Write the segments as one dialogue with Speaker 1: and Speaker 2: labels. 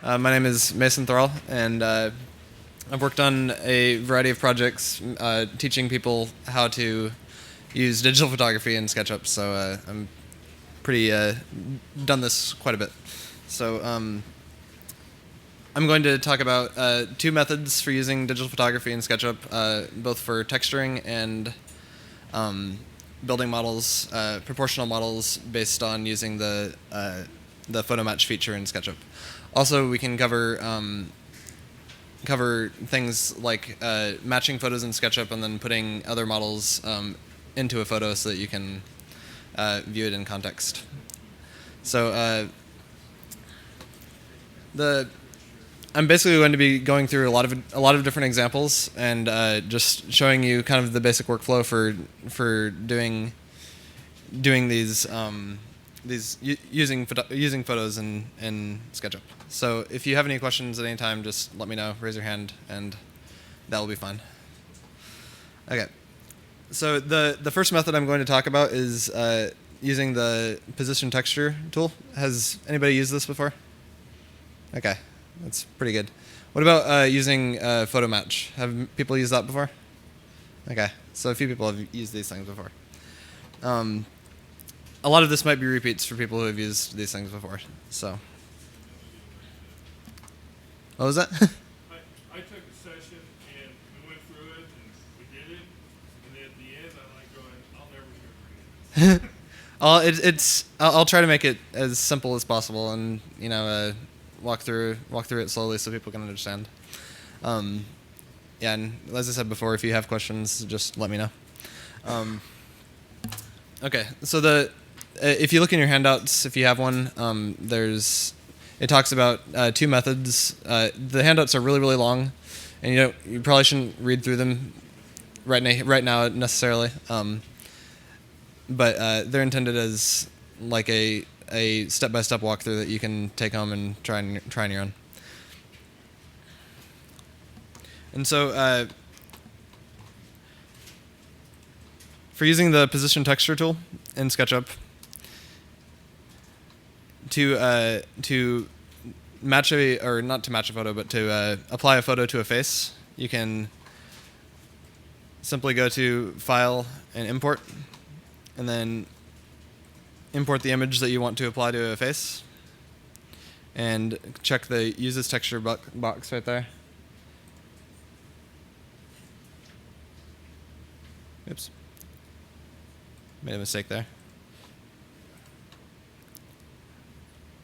Speaker 1: My name is Mason Thrall, and I've worked on a variety of projects teaching people how to use digital photography in SketchUp, so I'm pretty done this quite a bit. So I'm going to talk about two methods for using digital photography in SketchUp, both for texturing and building models, proportional models based on using the photo match feature in SketchUp. Also, we can cover things like matching photos in SketchUp and then putting other models into a photo so that you can view it in context. So I'm basically going to be going through a lot of different examples and just showing you kind of the basic workflow for doing these using photos in SketchUp. So if you have any questions at any time, just let me know, raise your hand, and that will be fine. Okay. So the first method I'm going to talk about is using the position texture tool. Has anybody used this before? Okay, that's pretty good. What about using photo match? Have people used that before? Okay, so a few people have used these things before. A lot of this might be repeats for people who have used these things before. So, what was that?
Speaker 2: I took a session and we went through it and we did it, and then at the end I'm like going, I'll never do it again.
Speaker 1: I'll try to make it as simple as possible, and walk through it slowly so people can understand. Yeah, and as I said before, if you have questions, just let me know. Okay, so if you look in your handouts, if you have one, it talks about two methods. The handouts are really, really long, and you probably shouldn't read through them right now necessarily. But they're intended as like a step-by-step walkthrough that you can take home and try on your own. And so for using the position texture tool in SketchUp to match not to match a photo, but to apply a photo to a face, you can simply go to File and Import, and then import the image that you want to apply to a face, and check the Use this texture box right there. Oops. Made a mistake there.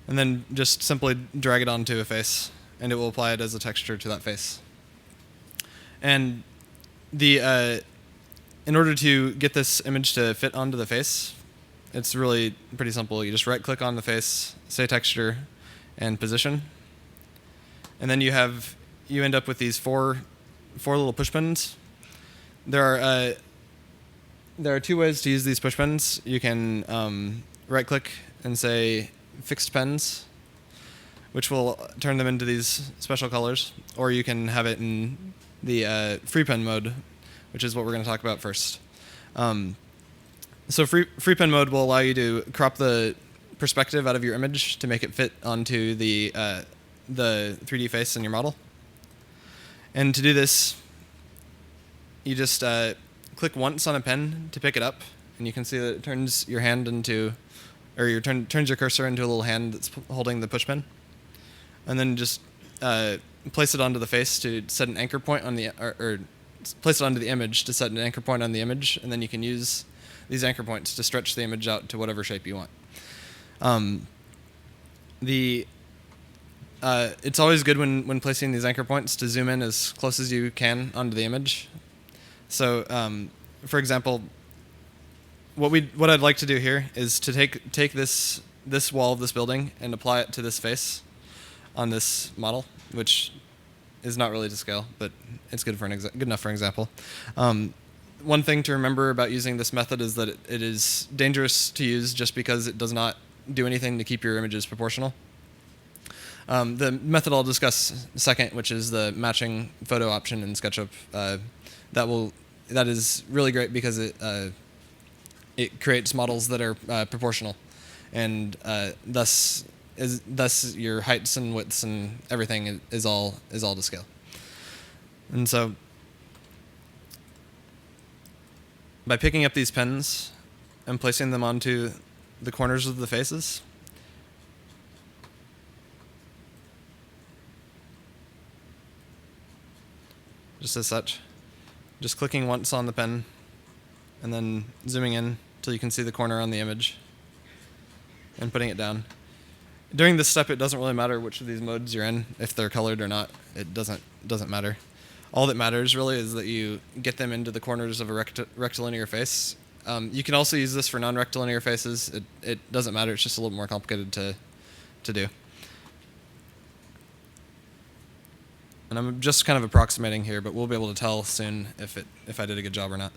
Speaker 1: And then just simply drag it onto a face, and it will apply it as a texture to that face. And in order to get this image to fit onto the face, it's really pretty simple. You just right-click on the face, say Texture, and Position, and then you end up with these four little push pins. There are two ways to use these push pins. You can right-click and say Fixed Pens, which will turn them into these special colors, or you can have it in the free pen mode, which is what we're going to talk about first. So free pen mode will allow you to crop the perspective out of your image to make it fit onto the 3D face in your model. And to do this, you just click once on a pen to pick it up, and you can see that it turns your hand into, or turns your cursor into a little hand that's holding the push pen. And then just place it onto the face to set an anchor point on or place it onto the image to set an anchor point on the image, and then you can use these anchor points to stretch the image out to whatever shape you want. It's always good when placing these anchor points to zoom in as close as you can onto the image. So, for example, what I'd like to do here is to take this wall of this building and apply it to this face on this model, which is not really to scale, but it's good enough for an example. One thing to remember about using this method is that it is dangerous to use just because it does not do anything to keep your images proportional. The method I'll discuss second, which is the matching photo option in SketchUp, that is really great because it creates models that are proportional, and thus thus your heights and widths and everything is all to scale. And so by picking up these pens and placing them onto the corners of the faces, just as such, just clicking once on the pen and then zooming in till you can see the corner on the image and putting it down. During this step, it doesn't really matter which of these modes you're in, if they're colored or not. It doesn't matter. All that matters really is that you get them into the corners of a rectilinear face. You can also use this for non-rectilinear faces. It doesn't matter. It's just a little more complicated to do. And I'm just kind of approximating here, but we'll be able to tell soon if I did a good job or not.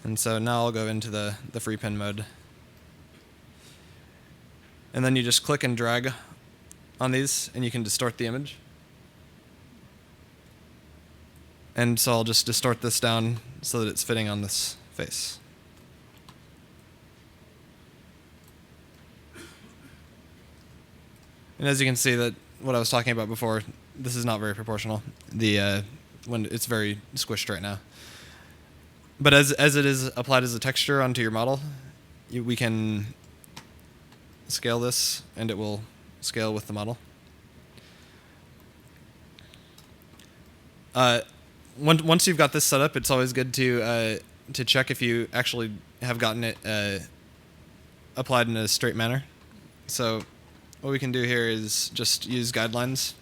Speaker 1: And so now I'll go into the free pen mode. And then you just click and drag on these, and you can distort the image. And so I'll just distort this down so that it's fitting on this face. And as you can see, that what I was talking about before, this is not very proportional. When it's very squished right now. But as it is applied as a texture onto your model, we can scale this, and it will scale with the model. Once you've got this set up, it's always good to check if you actually have gotten it applied in a straight manner. So what we can do here is just use guidelines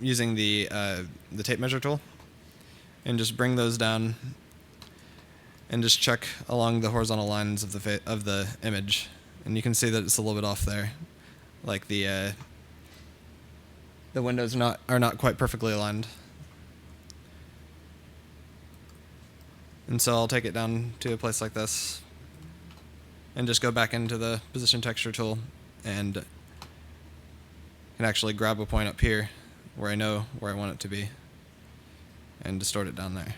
Speaker 1: using the tape measure tool, and just bring those down, and just check along the horizontal lines of the image, and you can see that it's a little bit off there, like the windows are not quite perfectly aligned. And so I'll take it down to a place like this, and just go back into the position texture tool, and can actually grab a point up here where I know where I want it to be, and distort it down there.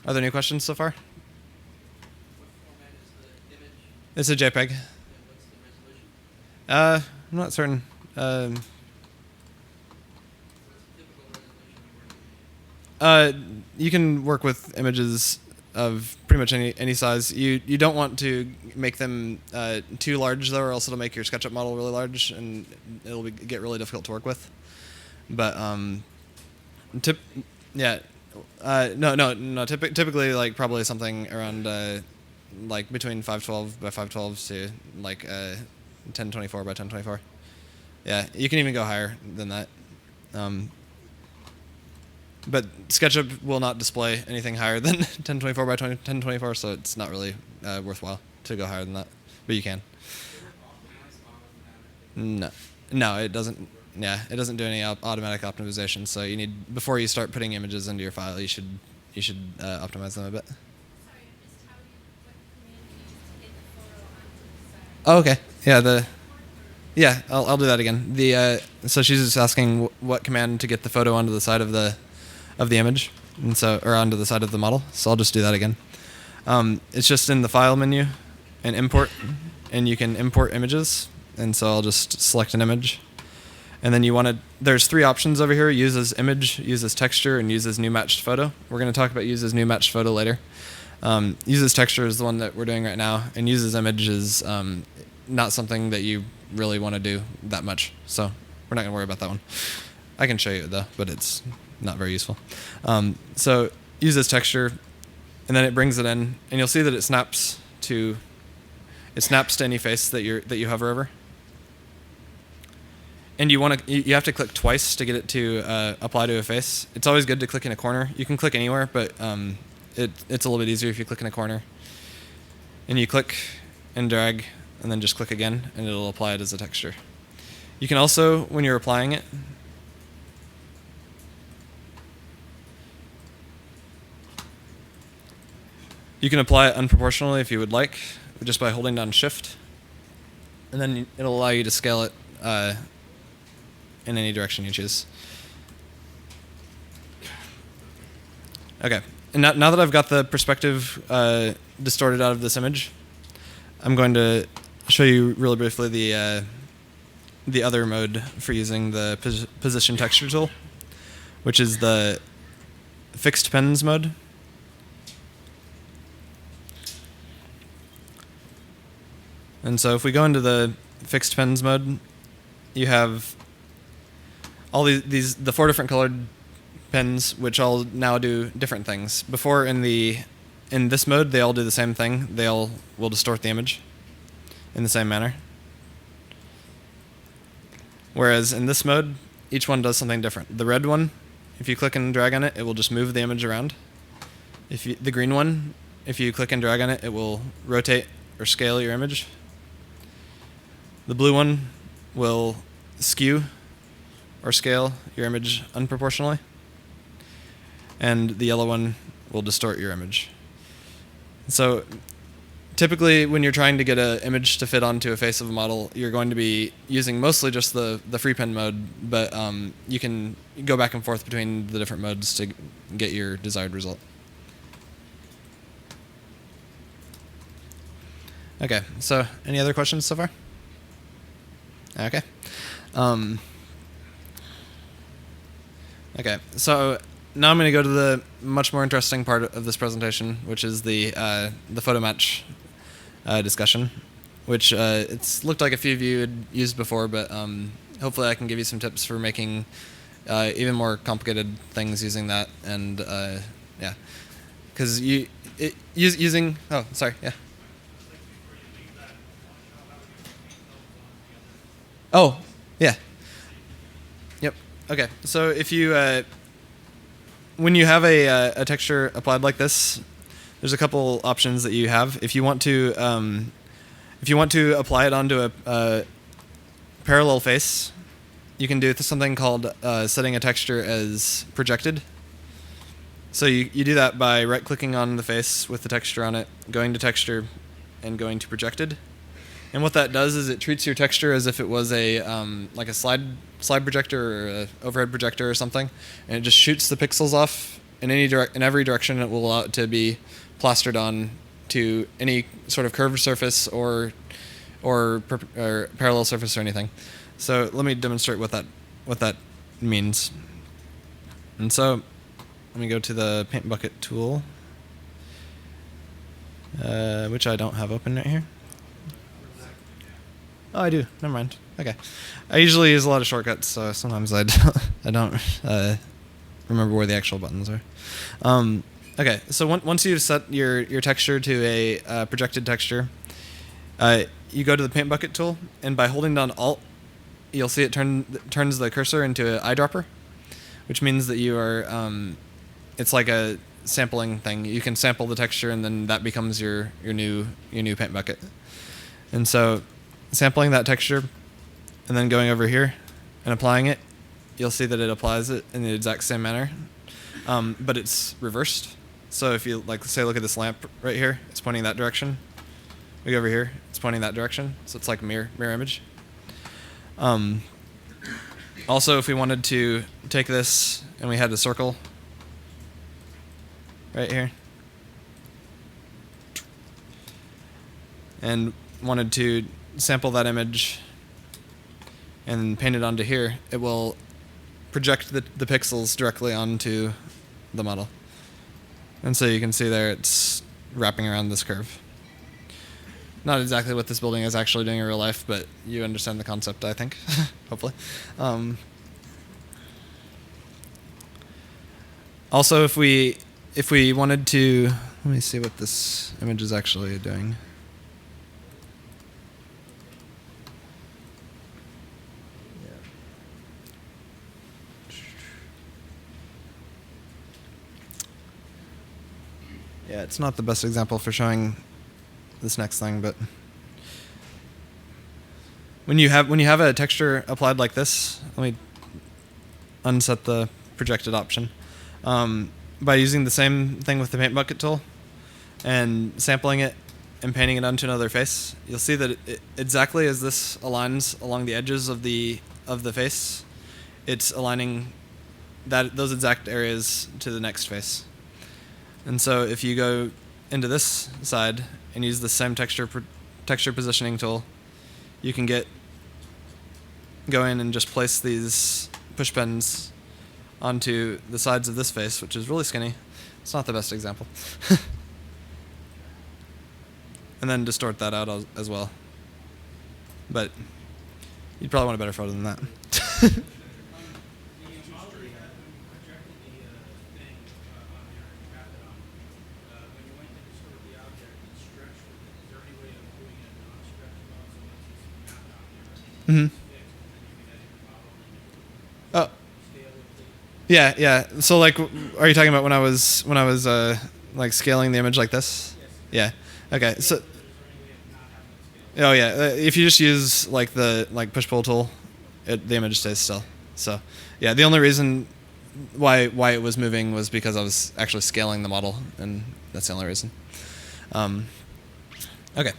Speaker 1: Are there any questions so far?
Speaker 3: What format is the image?
Speaker 1: It's a JPEG.
Speaker 3: And what's the resolution?
Speaker 1: I'm not certain.
Speaker 3: What's the typical resolution you're working with?
Speaker 1: You can work with images of pretty much any size. You don't want to make them too large though, or else it'll make your SketchUp model really large, and it'll get really difficult to work with. But typically like probably something around like between 512 by 512 to like 1024 by 1024. Yeah, you can even go higher than that. But SketchUp will not display anything higher than 1024 by 1024, so it's not really worthwhile to go higher than that. But you can. No, it doesn't. Yeah, it doesn't do any automatic optimization. So you need, before you start putting images into your file, you should optimize them a bit.
Speaker 4: Sorry, I missed how what command you used to get the photo onto the side.
Speaker 1: Oh, okay. Yeah, I'll do that again. So she's just asking what command to get the photo onto the side of the image, and so, or onto the side of the model. So I'll just do that again. It's just in the file menu and import, and you can import images. And so I'll just select an image, and then there's three options over here: use as image, use as texture, and use as new matched photo. We're going to talk about use as new matched photo later. Use as texture is the one that we're doing right now, and use as image is not something that you really want to do that much. So we're not going to worry about that one. I can show you it though, but it's not very useful. So use as texture, and then it brings it in, and you'll see that it snaps to any face that you hover over. And you have to click twice to get it to apply to a face. It's always good to click in a corner. You can click anywhere, but it's a little bit easier if you click in a corner. And you click and drag, and then just click again, and it'll apply it as a texture. You can also, when you're applying it, you can apply it unproportionally if you would like, just by holding down Shift, and then it'll allow you to scale it in any direction you choose. Okay, and now that I've got the perspective distorted out of this image, I'm going to show you really briefly the other mode for using the position texture tool, which is the fixed pens mode. And so if we go into the fixed pens mode, you have all the 4 different colored pens, which all now do different things. Before in this mode, they all do the same thing. They all will distort the image in the same manner. Whereas in this mode, each one does something different. The red one, if you click and drag on it, it will just move the image around. The green one, if you click and drag on it, it will rotate or scale your image. The blue one will skew or scale your image unproportionally. And the yellow one will distort your image. So typically when you're trying to get an image to fit onto a face of a model, you're going to be using mostly just the free pen mode, but you can go back and forth between the different modes to get your desired result. Okay, so any other questions so far? Okay. Okay, so now I'm going to go to the much more interesting part of this presentation, which is the photo match discussion, which it's looked like a few of you had used before, but hopefully I can give you some tips for making even more complicated things using that. And yeah, because using oh sorry yeah. Oh yeah. Yep. Okay. So if you when you have a texture applied like this, there's a couple options that you have. If you want to apply it onto a parallel face, you can do something called setting a texture as projected. So you do that by right-clicking on the face with the texture on it, going to texture, and going to projected. And what that does is it treats your texture as if it was a like a slide projector or a overhead projector or something, and it just shoots the pixels off in every direction. It will allow it to be plastered on to any sort of curved surface or parallel surface or anything. So let me demonstrate what that means. And so let me go to the paint bucket tool, which I don't have open right here. Oh, I do. Never mind. Okay. I usually use a lot of shortcuts, so sometimes I don't remember where the actual buttons are. Okay, so once you've set your texture to a projected texture, you go to the paint bucket tool, and by holding down Alt, you'll see it turns the cursor into an eyedropper, which means that you are it's like a sampling thing. You can sample the texture, and then that becomes your new paint bucket. And so sampling that texture and then going over here and applying it, you'll see that it applies it in the exact same manner, but it's reversed. So if you look at this lamp right here, it's pointing that direction. We go over here, it's pointing that direction. So it's like a mirror image. Also, if we wanted to take this and we had a circle right here and wanted to sample that image and paint it onto here, it will project the pixels directly onto the model. And so you can see there it's wrapping around this curve. Not exactly what this building is actually doing in real life, but you understand the concept, I think, hopefully. Also, if we wanted to, let me see what this image is actually doing. Yeah, it's not the best example for showing this next thing, but when you have a texture applied like this, let me unset the projected option. By using the same thing with the paint bucket tool and sampling it and painting it onto another face, you'll see that exactly as this aligns along the edges of the face, it's aligning those exact areas to the next face. And so if you go into this side and use the same texture positioning tool, you can go in and just place these push pins onto the sides of this face, which is really skinny. It's not the best example. And then distort that out as well. But you'd probably want a better photo than that. Mm-hmm. Oh. Yeah, yeah. So like, are you talking about when I was like scaling the image like this? Yeah. Okay. So. Oh yeah. If you just use like the push pull tool, the image stays still. So yeah, the only reason why it was moving was because I was actually scaling the model, and that's the only reason. Okay.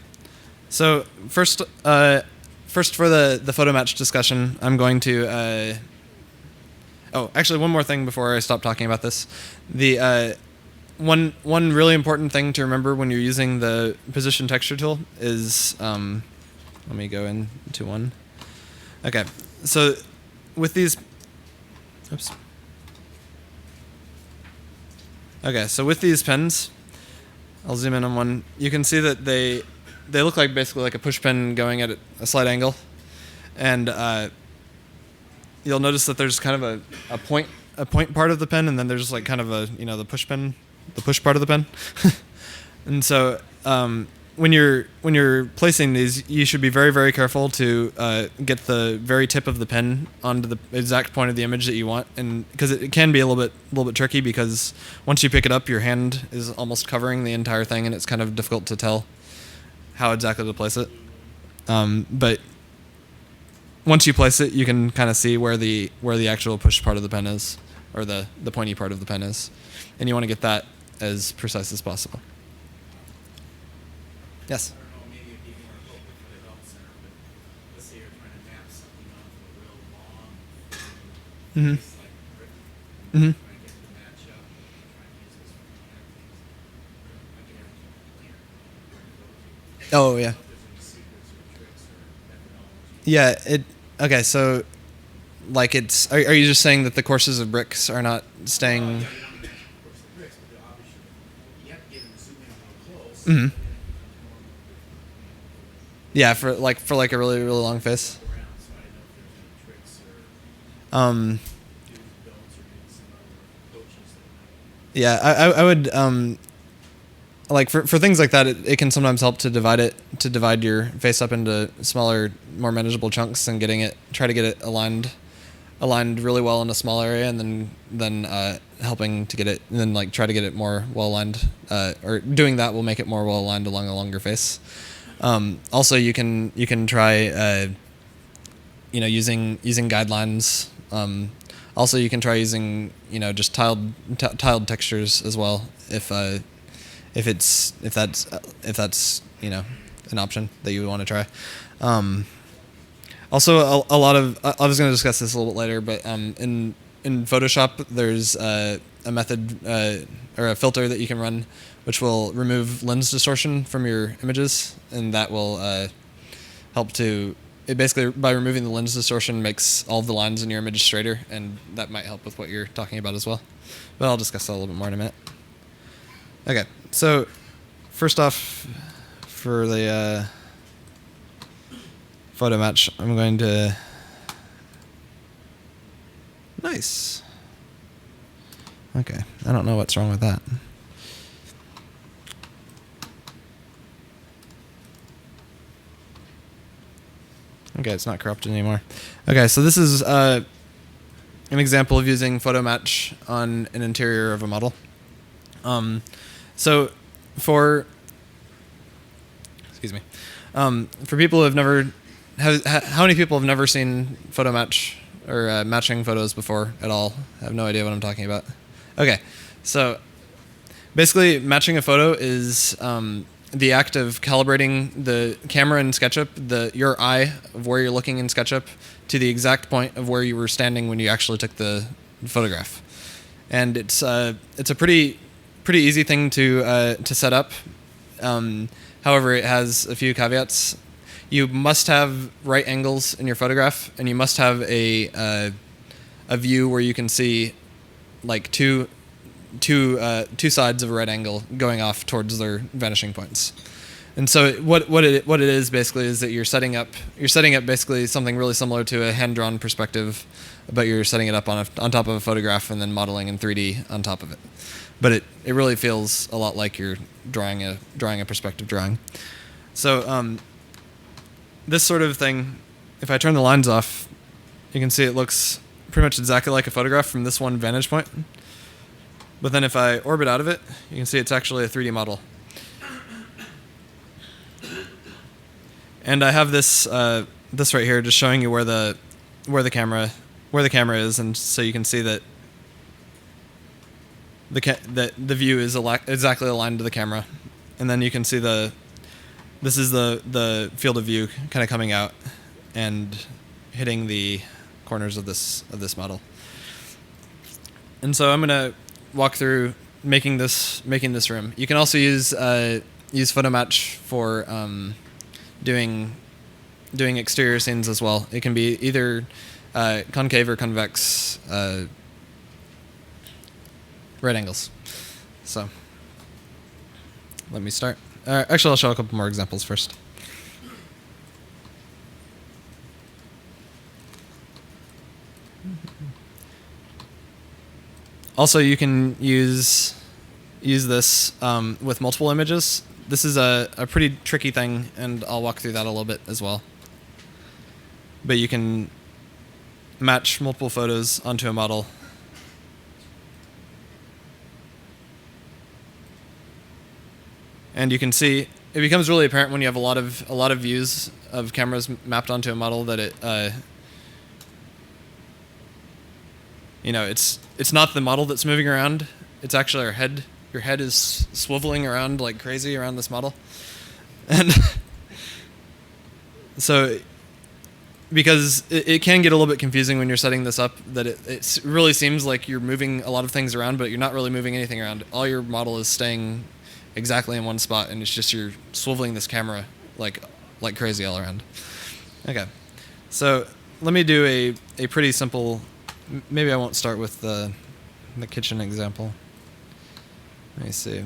Speaker 1: So first for the photo match discussion, I'm going to. Oh, actually, one more thing before I stop talking about this. The one really important thing to remember when you're using the position texture tool is, let me go into one. Okay, so with these, oops. Okay, so with these pins, I'll zoom in on one. You can see that they look like basically like a push pin going at a slight angle, and you'll notice that there's kind of a point part of the pen, and then there's like kind of a the push part of the pen. And so when you're placing these, you should be very, very careful to get the very tip of the pen onto the exact point of the image that you want, and because it can be a little bit tricky, because once you pick it up, your hand is almost covering the entire thing, and it's kind of difficult to tell how exactly to place it. But once you place it, you can kind of see where the actual push part of the pen is, or the pointy part of the pen is, and you want to get that as precise as possible. Yes.
Speaker 5: I don't know, maybe it'd be more appropriate for the adult center, but let's say you're trying to map something onto a real long
Speaker 1: Mm-hmm.
Speaker 5: piece like brick,
Speaker 1: Mm-hmm.
Speaker 5: trying to get it to match up, trying to use this for connect things. I get everything clear. Where to go to.
Speaker 1: Oh yeah.
Speaker 5: I don't know if there's any secrets or tricks or methodology.
Speaker 1: Yeah. Okay. So, like, are you just saying that the courses of bricks are not staying?
Speaker 5: Yeah, you want to match, of course, the bricks, but obviously you have to get them to zoom in real close.
Speaker 1: Mhm.
Speaker 5: And then it becomes more
Speaker 1: Yeah, for like a really, really long face.
Speaker 5: around, so I didn't know if there's any tricks or do's, don'ts, or maybe some other approaches that might.
Speaker 1: Yeah, I would like for things like that, it can sometimes help to divide your face up into smaller, more manageable chunks, and try to get it aligned really well in a small area, and then helping to get it, and then like try to get it more well aligned, or doing that will make it more well aligned along a longer face. Also, you can try using guidelines. Also, you can try using just tiled textures as well, if that's an option that you would want to try. Also, a lot of I was going to discuss this a little bit later, but in Photoshop there's a method or a filter that you can run, which will remove lens distortion from your images, and that will help to. It basically, by removing the lens distortion, makes all of the lines in your image straighter, and that might help with what you're talking about as well. But I'll discuss that a little bit more in a minute. Okay, so first off, for the photo match, I'm going to... Nice. Okay, I don't know what's wrong with that. Okay, it's not corrupted anymore. Okay, so this is an example of using photo match on an interior of a model. So for people who have never, how many people have never seen photo match or matching photos before at all? I have no idea what I'm talking about. Okay, so basically matching a photo is the act of calibrating the camera in SketchUp, your eye of where you're looking in SketchUp, to the exact point of where you were standing when you actually took the photograph. And it's a pretty pretty easy thing to set up. However, it has a few caveats. You must have right angles in your photograph, and you must have a view where you can see like two sides of a right angle going off towards their vanishing points. And so what it is basically is that you're setting up basically something really similar to a hand-drawn perspective, but you're setting it up on top of a photograph and then modeling in 3D on top of it. But it really feels a lot like you're drawing a perspective drawing. So this sort of thing, if I turn the lines off, you can see it looks pretty much exactly like a photograph from this one vantage point. But then if I orbit out of it, you can see it's actually a 3D model. And I have this this right here, just showing you where the camera is, and so you can see that the view is exactly aligned to the camera, and then you can see this is the field of view kind of coming out and hitting the corners of this model. And so I'm gonna walk through making this room. You can also use PhotoMatch for doing exterior scenes as well. It can be either concave or convex right angles. So let me start. Actually, I'll show a couple more examples first. Also, you can use this with multiple images. This is a pretty tricky thing, and I'll walk through that a little bit as well. But you can match multiple photos onto a model. And you can see it becomes really apparent when you have a lot of views of cameras mapped onto a model that it's not the model that's moving around. It's actually our head. Your head is swiveling around like crazy around this model. And so because it can get a little bit confusing when you're setting this up, that it really seems like you're moving a lot of things around, but you're not really moving anything around. All your model is staying exactly in one spot, and it's just you're swiveling this camera like crazy all around. Okay, so let me do a pretty simple. Maybe I won't start with the kitchen example. Let me see.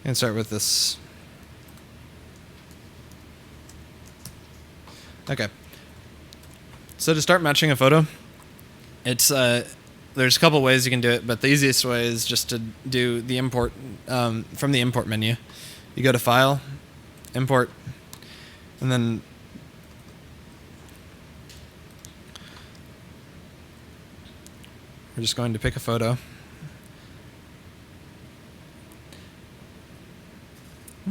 Speaker 1: I can start with this. Okay. So to start matching a photo, it's there's a couple ways you can do it, but the easiest way is just to do the import from the import menu. You go to File, Import, and then we're just going to pick a photo. I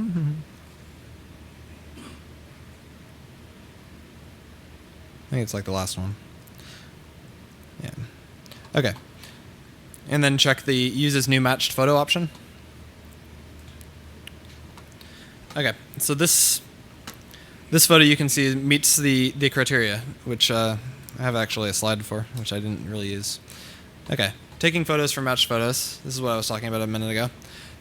Speaker 1: think it's like the last one. Yeah. Okay. And then check the Use as New Matched Photo option. Okay. So this photo you can see meets the criteria, which I have actually a slide for, which I didn't really use. Okay, taking photos from matched photos. This is what I was talking about a minute ago.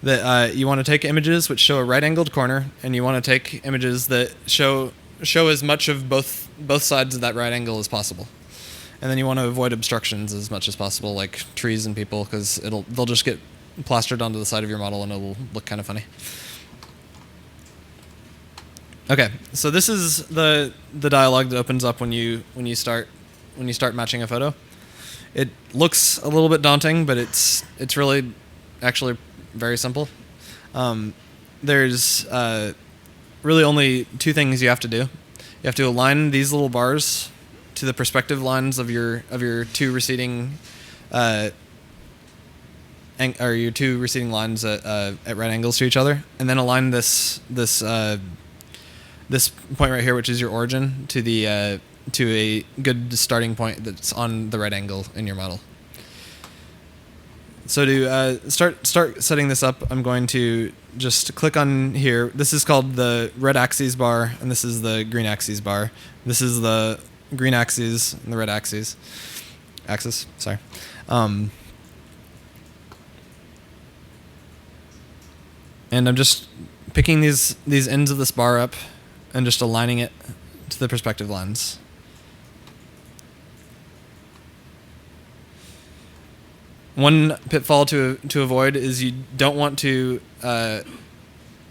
Speaker 1: That you want to take images which show a right-angled corner, and you want to take images that show as much of both sides of that right angle as possible. And then you want to avoid obstructions as much as possible, like trees and people, because they'll just get plastered onto the side of your model, and it'll look kind of funny. Okay, so this is the dialog that opens up when you start matching a photo. It looks a little bit daunting, but it's really actually very simple. There's really only two things you have to do. You have to align these little bars to the perspective lines of your two receding or your two receding lines at right angles to each other, and then align this point right here, which is your origin, to a good starting point that's on the right angle in your model. So to start setting this up, I'm going to just click on here. This is called the red axis bar, and this is the green axis bar. This is the green axis and the red axis. axis. Sorry. Um, and I'm just picking these ends of this bar up and just aligning it to the perspective lens. One pitfall to avoid is you don't want to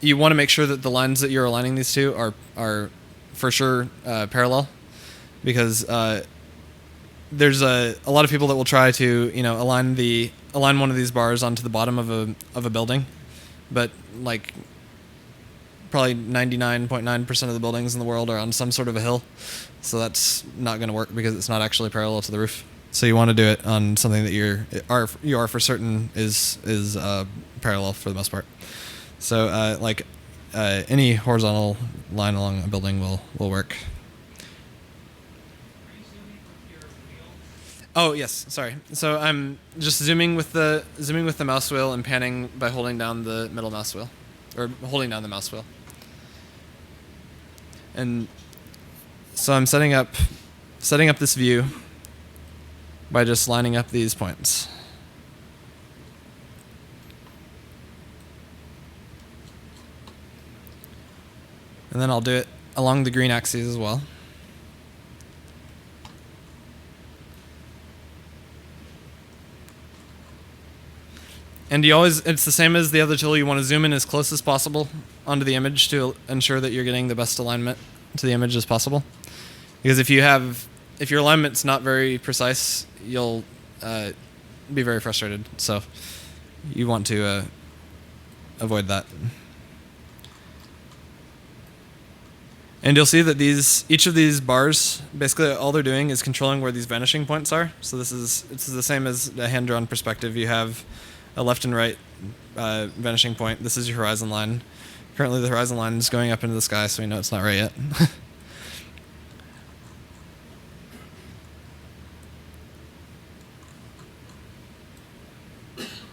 Speaker 1: you want to make sure that the lines that you're aligning these to are for sure parallel, because there's a lot of people that will try to align one of these bars onto the bottom of a building, but like probably 99.9% of the buildings in the world are on some sort of a hill, so that's not going to work because it's not actually parallel to the roof. So you want to do it on something that you are for certain is parallel for the most part. So any horizontal line along a building will work.
Speaker 5: Are you zooming with your wheel?
Speaker 1: Oh yes, sorry. So I'm just zooming with the mouse wheel and panning by holding down the middle mouse wheel, or holding down the mouse wheel. And so I'm setting up this view by just lining up these points. And then I'll do it along the green axes as well. And it's the same as the other tool. You want to zoom in as close as possible onto the image to ensure that you're getting the best alignment to the image as possible. Because if your alignment's not very precise, you'll be very frustrated. So you want to avoid that. And you'll see that each of these bars, basically all they're doing is controlling where these vanishing points are. So it's the same as a hand-drawn perspective. You have a left and right vanishing point. This is your horizon line. Currently the horizon line is going up into the sky, so we know it's not right yet.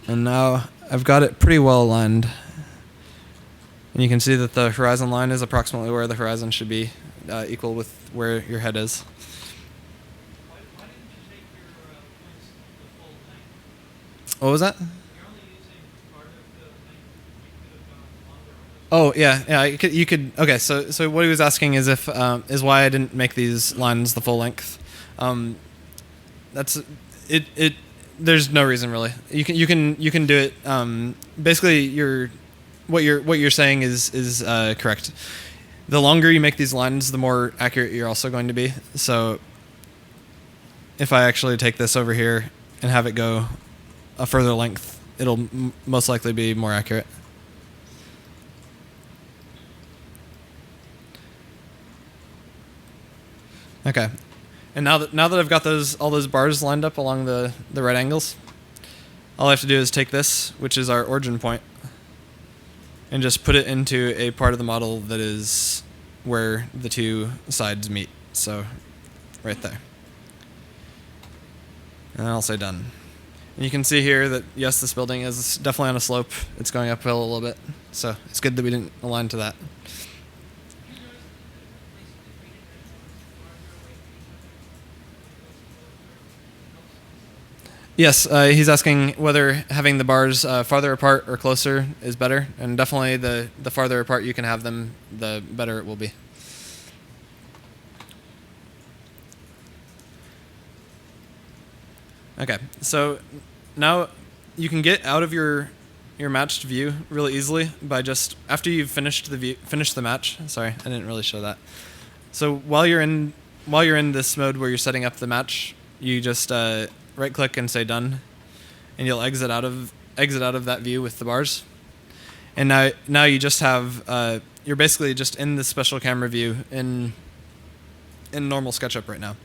Speaker 1: And now I've got it pretty well aligned. And you can see that the horizon line is approximately where the horizon should be, equal with where your head is.
Speaker 5: Why didn't you take your points the full length?
Speaker 1: What was that?
Speaker 5: You're only using part of the length. You could have gone longer on this.
Speaker 1: Oh yeah. You could. Okay, so what he was asking is is why I didn't make these lines the full length. That's it. There's no reason really. You can do it. Basically, what you're saying is correct. The longer you make these lines, the more accurate you're also going to be. So if I actually take this over here and have it go a further length, it'll most likely be more accurate. Okay. And now that I've got all those bars lined up along the right angles, all I have to do is take this, which is our origin point, and just put it into a part of the model that is where the two sides meet. So right there. And I'll say done. And you can see here that yes, this building is definitely on a slope. It's going uphill a little bit. So it's good that we didn't align to that. Yes, he's asking whether having the bars farther apart or closer is better, and definitely the farther apart you can have them, the better it will be. Okay, so now you can get out of your matched view really easily by just after you've finished the match. Sorry, I didn't really show that. So while you're in this mode where you're setting up the match, you just right click and say done, and you'll exit out of that view with the bars. And now you just have you're basically just in the special camera view in normal SketchUp right now.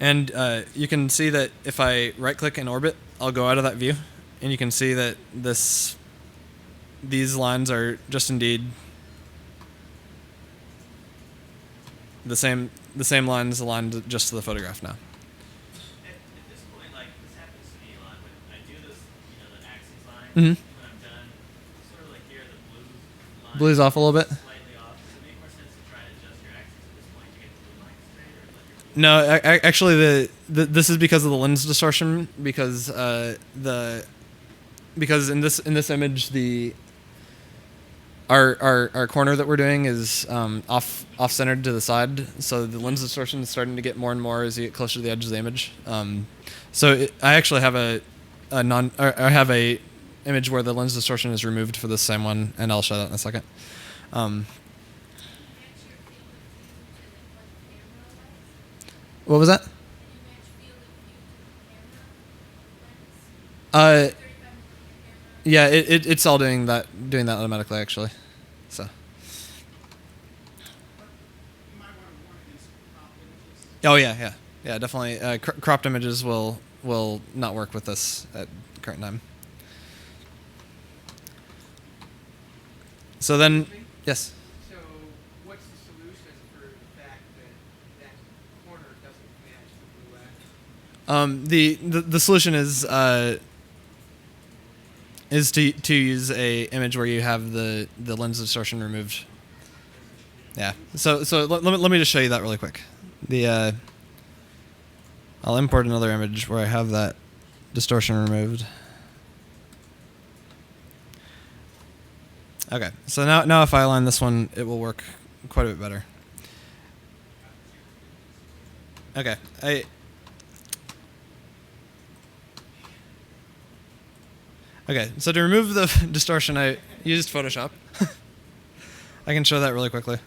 Speaker 1: And you can see that if I right click and orbit, I'll go out of that view, and you can see that these lines are just indeed the same lines aligned just to the photograph now.
Speaker 6: At this point, like, this happens to me a lot. When I do this, the axis line,
Speaker 1: Mhm.
Speaker 6: when I'm done, sort of like here, the blue line
Speaker 1: Blue's off a little bit.
Speaker 6: is slightly off. Does it make more sense to try to adjust your axis at this point to get the blue line straight, or let your blue
Speaker 1: No, actually, this is because of the lens distortion. Because because in this image, our corner that we're doing is off centered to the side, so the lens distortion is starting to get more and more as you get closer to the edge of the image. I actually have I have a image where the lens distortion is removed for the same one, and I'll show that in a second. What was that? Yeah, it's all doing that automatically actually. So.
Speaker 5: You might want to warn against crop images.
Speaker 1: Oh yeah, definitely. Cropped images will not work with this at current time. So then, yes.
Speaker 5: So what's the solution for the fact that that corner doesn't match the blue axis?
Speaker 1: The solution is to use a image where you have the lens distortion removed. Yeah. So let me just show you that really quick. I'll import another image where I have that distortion removed. Okay. So now if I align this one, it will work quite a bit better. Okay. Okay, so to remove the distortion, I used Photoshop. I can show that really quickly.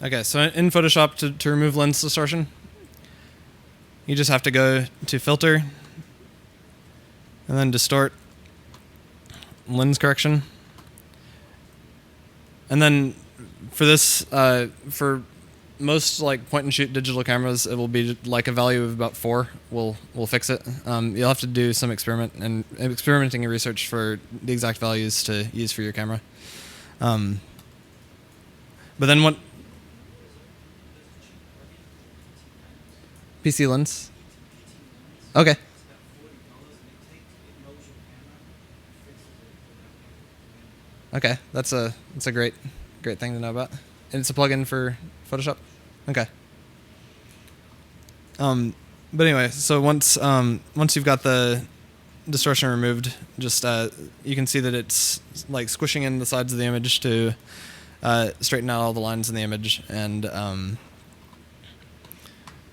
Speaker 1: Okay, so in Photoshop, to remove lens distortion, you just have to go to Filter, and then Distort, Lens Correction. And then for this, for most like point-and-shoot digital cameras, it will be like a value of about 4 will fix it. You'll have to do some experimenting and research for the exact values to use for your camera. But then what... PC lens. Okay. Okay, that's a great thing to know about. And it's a plugin for Photoshop. Okay. But anyway, so once you've got the distortion removed, just you can see that it's like squishing in the sides of the image to straighten out all the lines in the image, and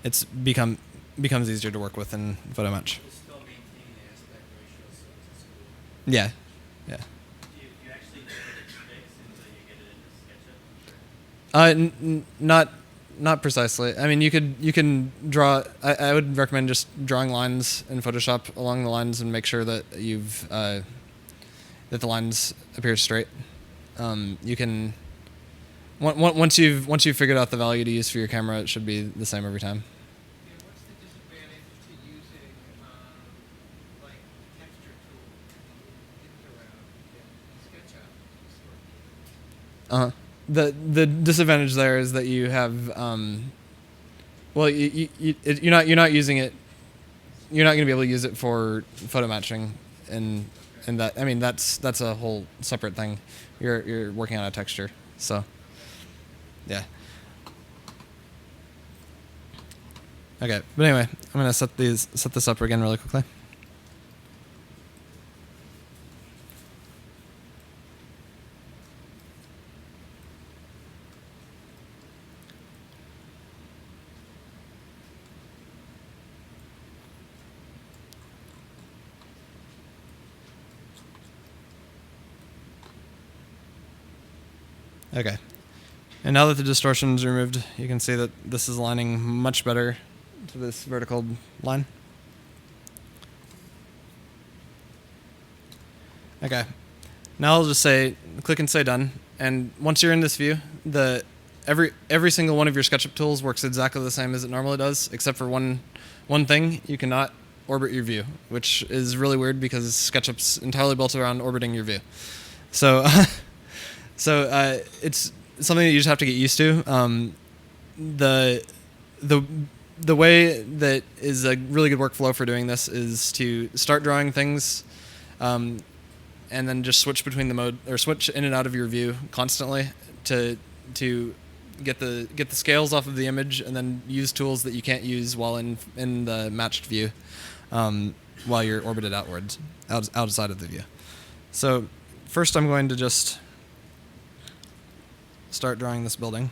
Speaker 1: it's becomes easier to work with in PhotoMatch.
Speaker 5: It's still maintaining the aspect ratio, so it's cool.
Speaker 1: Yeah.
Speaker 6: Do you actually know that it's fixed until you get it into SketchUp?
Speaker 1: Not precisely. I mean, you can draw. I would recommend just drawing lines in Photoshop along the lines and make sure that you've that the lines appear straight. You can once you've figured out the value to use for your camera, it should be the same every time.
Speaker 5: Yeah, what's the disadvantage to using like texture tool in SketchUp?
Speaker 1: The disadvantage there is that you have well you're not using it. You're not going to be able to use it for photo matching, and that, I mean, that's a whole separate thing. You're working on a texture, so yeah. Okay, but anyway, I'm gonna set this up again really quickly. Okay, and now that the distortion is removed, you can see that this is aligning much better to this vertical line. Okay, now I'll just click and say done, and once you're in this view, every single one of your SketchUp tools works exactly the same as it normally does, except for one thing. You cannot orbit your view, which is really weird because SketchUp's entirely built around orbiting your view. So, it's something that you just have to get used to. The the way that is a really good workflow for doing this is to start drawing things, and then just switch between the mode or switch in and out of your view constantly to get the scales off of the image, and then use tools that you can't use while in the matched view, while you're orbited outwards outside of the view. So first, I'm going to just start drawing this building.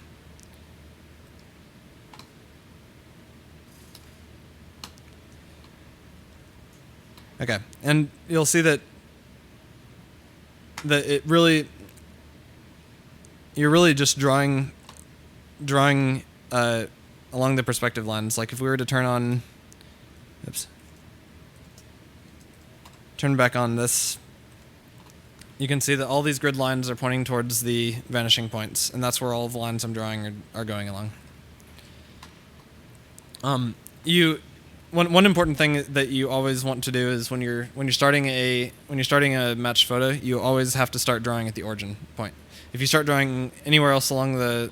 Speaker 1: Okay, and you'll see that it really, you're really just drawing along the perspective lines. Like if we were to turn back on this, you can see that all these grid lines are pointing towards the vanishing points, and that's where all of the lines I'm drawing are going along. One important thing that you always want to do is when you're starting a matched photo, you always have to start drawing at the origin point. If you start drawing anywhere else along the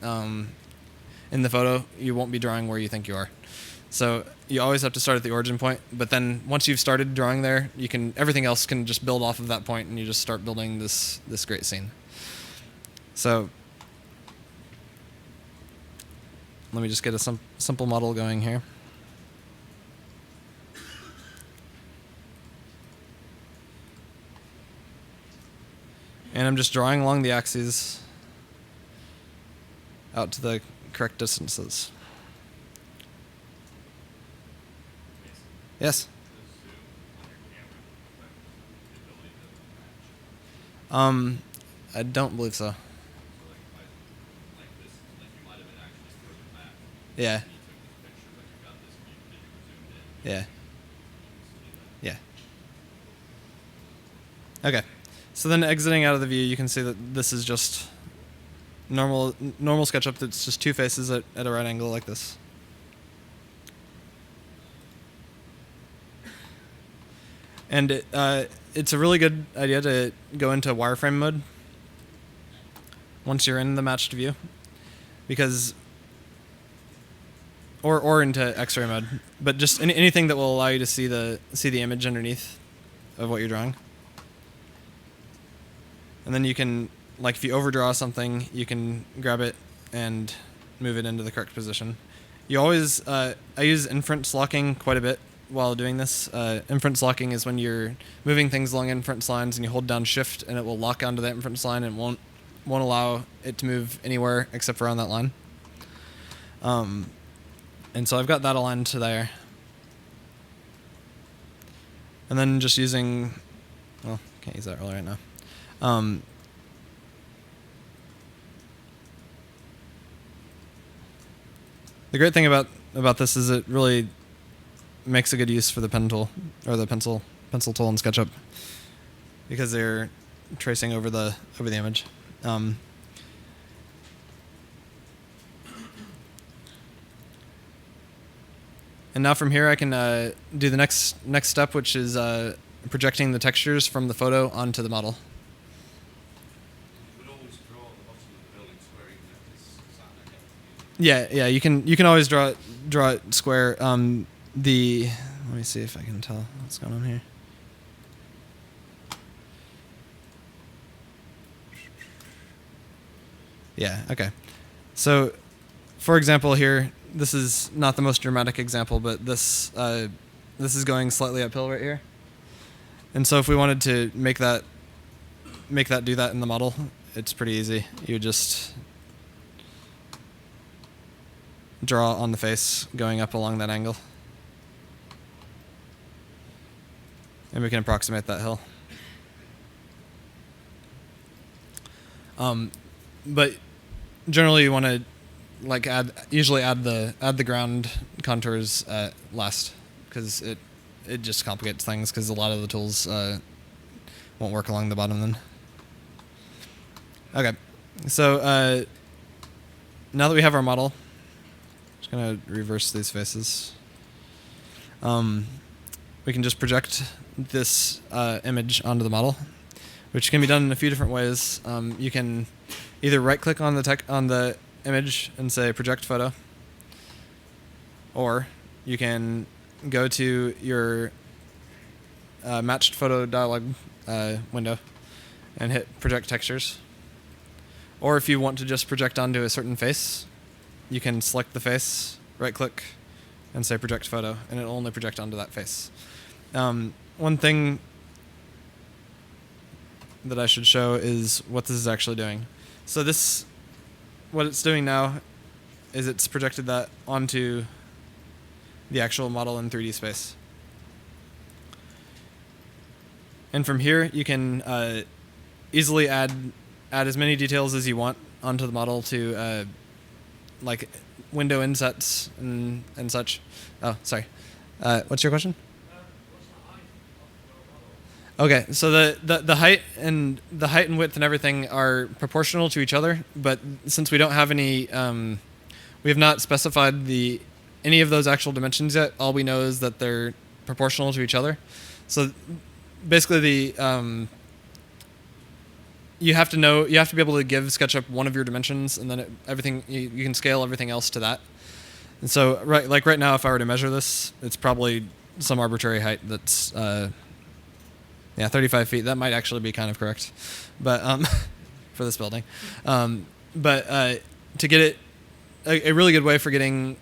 Speaker 1: in the photo, you won't be drawing where you think you are. So you always have to start at the origin point. But then once you've started drawing there, everything else can just build off of that point, and you just start building this great scene. So let me just get a simple model going here. And I'm just drawing along the axes out to the correct distances. Yes? I don't believe so. Yeah. Yeah. Yeah. Okay. So then exiting out of the view, you can see that this is just normal SketchUp that's just two faces at a right angle like this. And it's a really good idea to go into wireframe mode once you're in the matched view, because or into X-ray mode, but just anything that will allow you to see the image underneath of what you're drawing. And then you can, like, if you overdraw something, you can grab it and move it into the correct position. You always, I use inference locking quite a bit while doing this. Inference locking is when you're moving things along inference lines and you hold down shift and it will lock onto that inference line and won't allow it to move anywhere except for on that line. And so I've got that aligned to there. And then just using, well, can't use that really right now. The great thing about this is it really makes a good use for the pen tool, or the pencil tool in SketchUp, because they're tracing over the image. And now from here I can do the next step, which is projecting the textures from the photo onto the model.
Speaker 5: You would always draw the bottom of the building square even if it's sat ahead.
Speaker 1: Yeah, you can always draw it square. Let me see if I can tell what's going on here. Yeah, okay. So, for example here, this is not the most dramatic example, but this is going slightly uphill right here. And so if we wanted to make that do that in the model, it's pretty easy. You just draw on the face going up along that angle. And we can approximate that hill. But generally you want to usually add the ground contours last, because it just complicates things, because a lot of the tools won't work along the bottom then. Okay, so now that we have our model, just gonna reverse these faces. we can just project this image onto the model, which can be done in a few different ways. You can either right-click on the image and say Project Photo, or you can go to your Matched Photo dialog window and hit Project Textures. Or if you want to just project onto a certain face, you can select the face, right-click, and say Project Photo, and it'll only project onto that face. One thing that I should show is what this is actually doing. So this, what it's doing now, is it's projected that onto the actual model in 3D space. And from here, you can easily add as many details as you want onto the model to like window insets and such. Oh, sorry. What's your question? Okay, so the height and width and everything are proportional to each other, but since we don't have any, we have not specified any of those actual dimensions yet. All we know is that they're proportional to each other. So basically, you have to be able to give SketchUp one of your dimensions, and then you can scale everything else to that. And so right now, if I were to measure this, it's probably some arbitrary height that's 35 feet. That might actually be kind of correct, but for this building. But to get it, a really good way for getting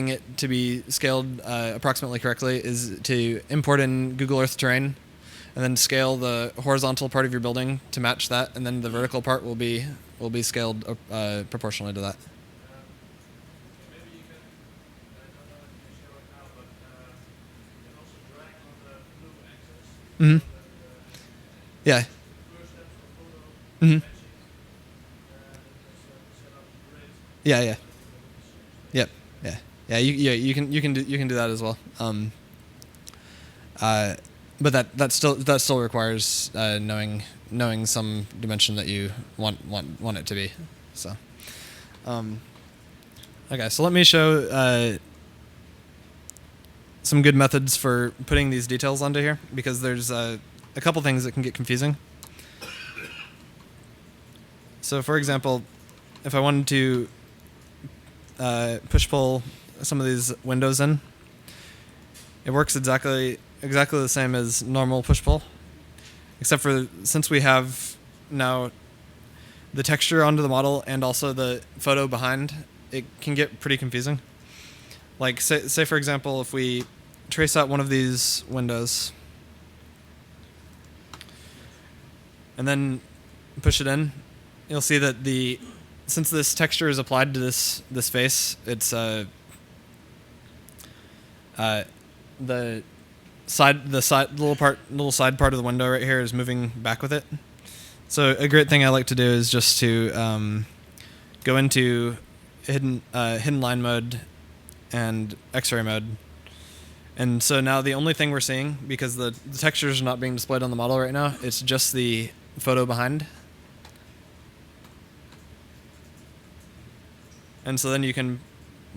Speaker 1: it to be scaled approximately correctly is to import in Google Earth Terrain, and then scale the horizontal part of your building to match that, and then the vertical part will be scaled proportionally to that.
Speaker 2: Maybe you can, I don't know if you can show it now, but you can also drag on the blue axis.
Speaker 1: Mm-hmm. Yeah.
Speaker 2: First step for photo
Speaker 1: Mm-hmm.
Speaker 2: matching, set up grid.
Speaker 1: Yeah. Yep. Yeah. You can do that as well. But that still requires knowing some dimension that you want it to be. So, okay. So let me show some good methods for putting these details onto here, because there's a couple things that can get confusing. So, for example, if I wanted to push-pull some of these windows in, it works exactly the same as normal push-pull, except for since we have now the texture onto the model and also the photo behind, it can get pretty confusing. Like, say for example, if we trace out one of these windows and then push it in, you'll see that since this texture is applied to this face, it's the little side part of the window right here is moving back with it. So a great thing I like to do is just to go into hidden line mode and X-ray mode. And so now the only thing we're seeing, because the textures are not being displayed on the model right now, it's just the photo behind. And so then you can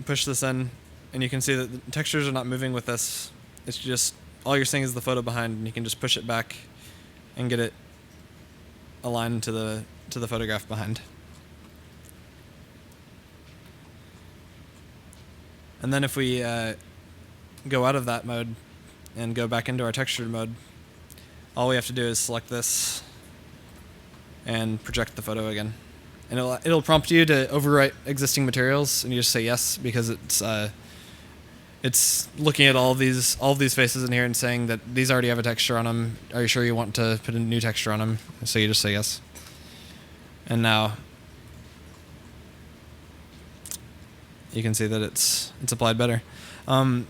Speaker 1: push this in, and you can see that the textures are not moving with this. It's just, all you're seeing is the photo behind, and you can just push it back and get it aligned to the photograph behind. And then if we go out of that mode and go back into our textured mode, all we have to do is select this and project the photo again. And it'll prompt you to overwrite existing materials, and you just say yes, because it's looking at all of these faces in here and saying that these already have a texture on them. Are you sure you want to put a new texture on them? So you just say yes. And now you can see that it's applied better. One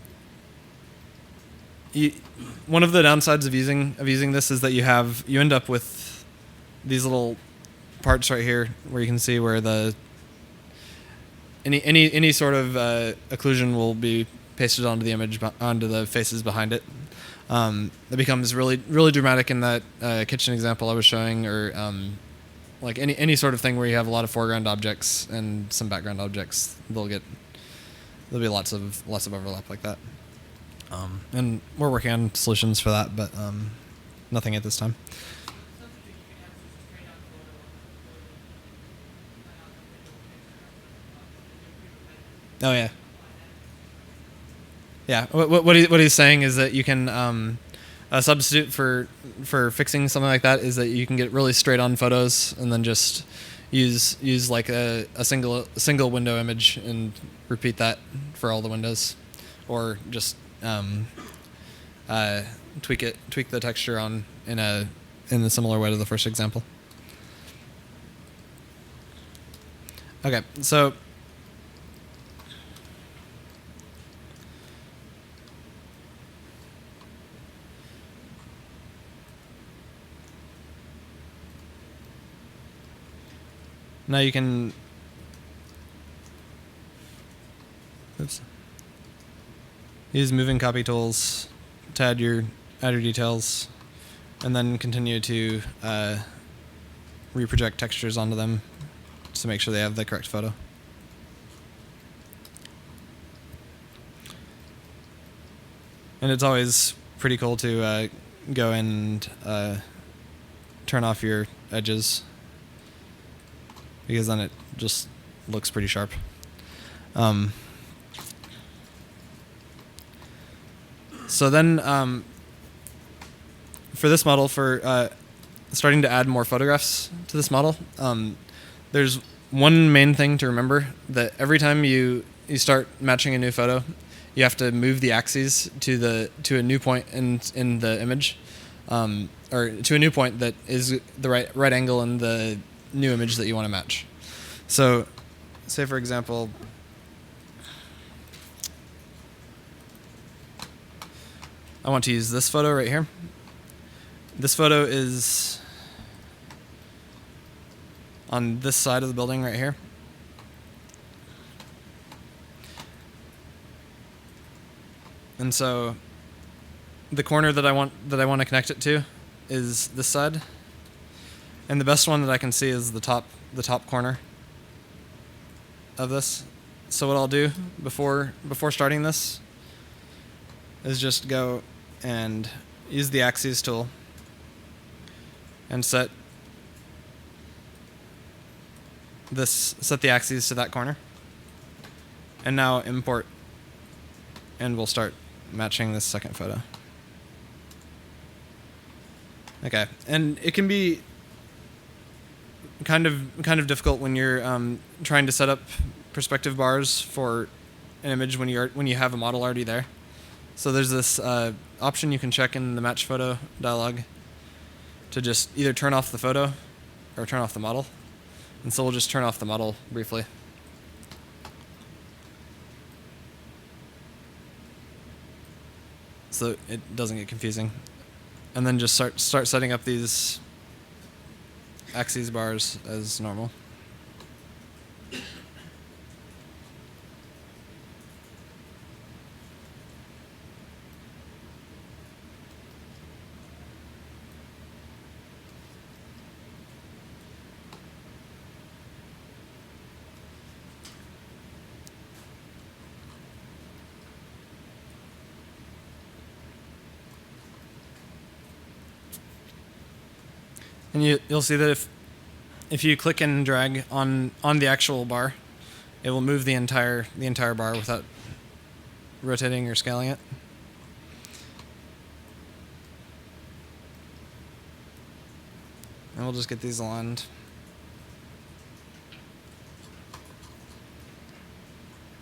Speaker 1: of the downsides of using this is that you end up with these little parts right here where you can see where any sort of occlusion will be pasted onto the image, onto the faces behind it. It becomes really, really dramatic in that kitchen example I was showing, or like any sort of thing where you have a lot of foreground objects and some background objects. There'll be lots of overlap like that. And we're working on solutions for that, but nothing at this time.
Speaker 3: Substitute, you can have just a straight on photo of the
Speaker 1: Oh yeah. Yeah. What he's saying is that you can a substitute for fixing something like that is that you can get really straight on photos and then just use like a single window image and repeat that for all the windows, or just tweak the texture on in a similar way to the first example. Okay, so now you can use moving copy tools to add your details, and then continue to reproject textures onto them to make sure they have the correct photo. And it's always pretty cool to go and turn off your edges, because then it just looks pretty sharp. So then, for this model, for starting to add more photographs to this model, there's one main thing to remember, that every time you start matching a new photo, you have to move the axes to a new point in the image, or to a new point that is the right angle in the new image that you want to match. So, say for example, I want to use this photo right here. This photo is on this side of the building right here. And so the corner that I want to connect it to is this side. And the best one that I can see is the top corner of this. So what I'll do before starting this is just go and use the axes tool and set the axes to that corner. And now import, and we'll start matching this second photo. Okay, and it can be kind of difficult when you're trying to set up perspective bars for an image when you have a model already there. So there's this option you can check in the match photo dialog to just either turn off the photo or turn off the model. And so we'll just turn off the model briefly. So it doesn't get confusing. And then just start setting up these axes bars as normal. And you'll see that if you click and drag on the actual bar, it will move the entire bar without rotating or scaling it. And we'll just get these aligned.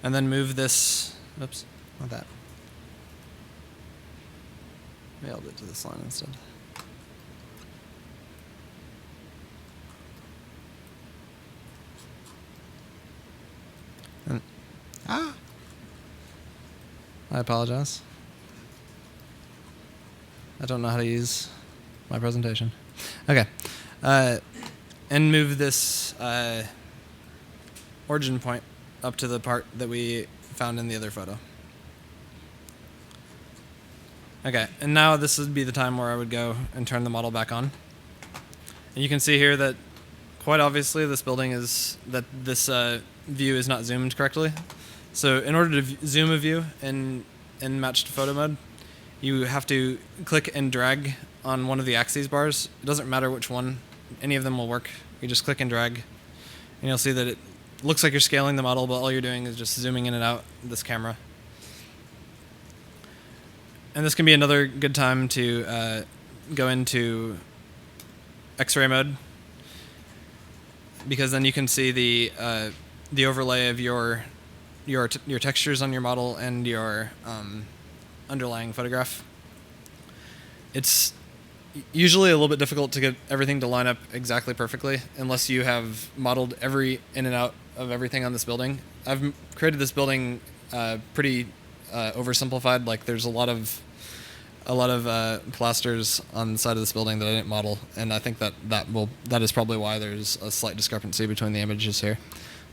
Speaker 1: And then move this, oops, not that. Maybe I'll do it to this line instead. I apologize. I don't know how to use my presentation. Okay. And move this origin point up to the part that we found in the other photo. Okay, and now this would be the time where I would go and turn the model back on. And you can see here that quite obviously this view is not zoomed correctly. So in order to zoom a view in in match to photo mode, you have to click and drag on one of the axes bars. It doesn't matter which one. Any of them will work. You just click and drag, and you'll see that it looks like you're scaling the model, but all you're doing is just zooming in and out this camera. And this can be another good time to go into X-ray mode, because then you can see the overlay of your textures on your model and your underlying photograph. It's usually a little bit difficult to get everything to line up exactly perfectly unless you have modeled every in and out of everything on this building. I've created this building pretty oversimplified. Like there's a lot of plasters on the side of this building that I didn't model, and I think that is probably why there's a slight discrepancy between the images here.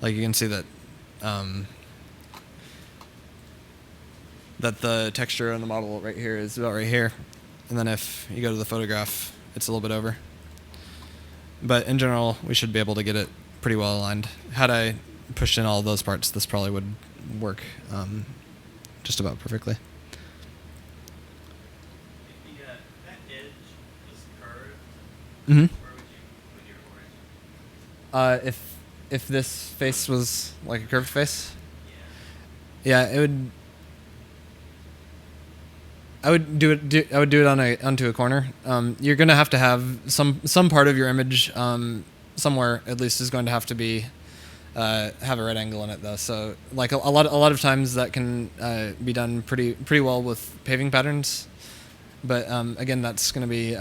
Speaker 1: Like you can see that that the texture on the model right here is about right here, and then if you go to the photograph, it's a little bit over. But in general, we should be able to get it pretty well aligned. Had I pushed in all of those parts, this probably would work just about perfectly.
Speaker 6: If that edge was curved,
Speaker 1: Mm-hmm.
Speaker 6: where would you put your origin?
Speaker 1: If this face was like a curved face,
Speaker 6: Yeah.
Speaker 1: yeah, it would. I would do it onto a corner. You're gonna have to have some part of your image somewhere at least is going to have to be have a right angle in it though. So like a lot of times that can be done pretty well with paving patterns, but again that's going to be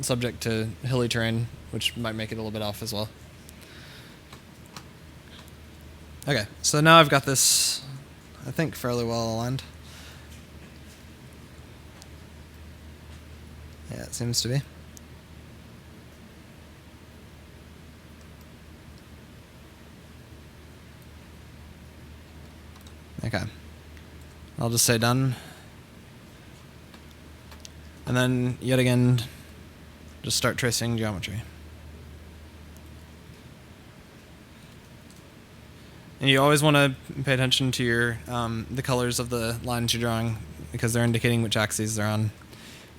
Speaker 1: subject to hilly terrain, which might make it a little bit off as well. Okay, so now I've got this, I think, fairly well aligned. Yeah, it seems to be. Okay. I'll just say done. And then, yet again, just start tracing geometry. And you always want to pay attention to your the colors of the lines you're drawing, because they're indicating which axes they're on.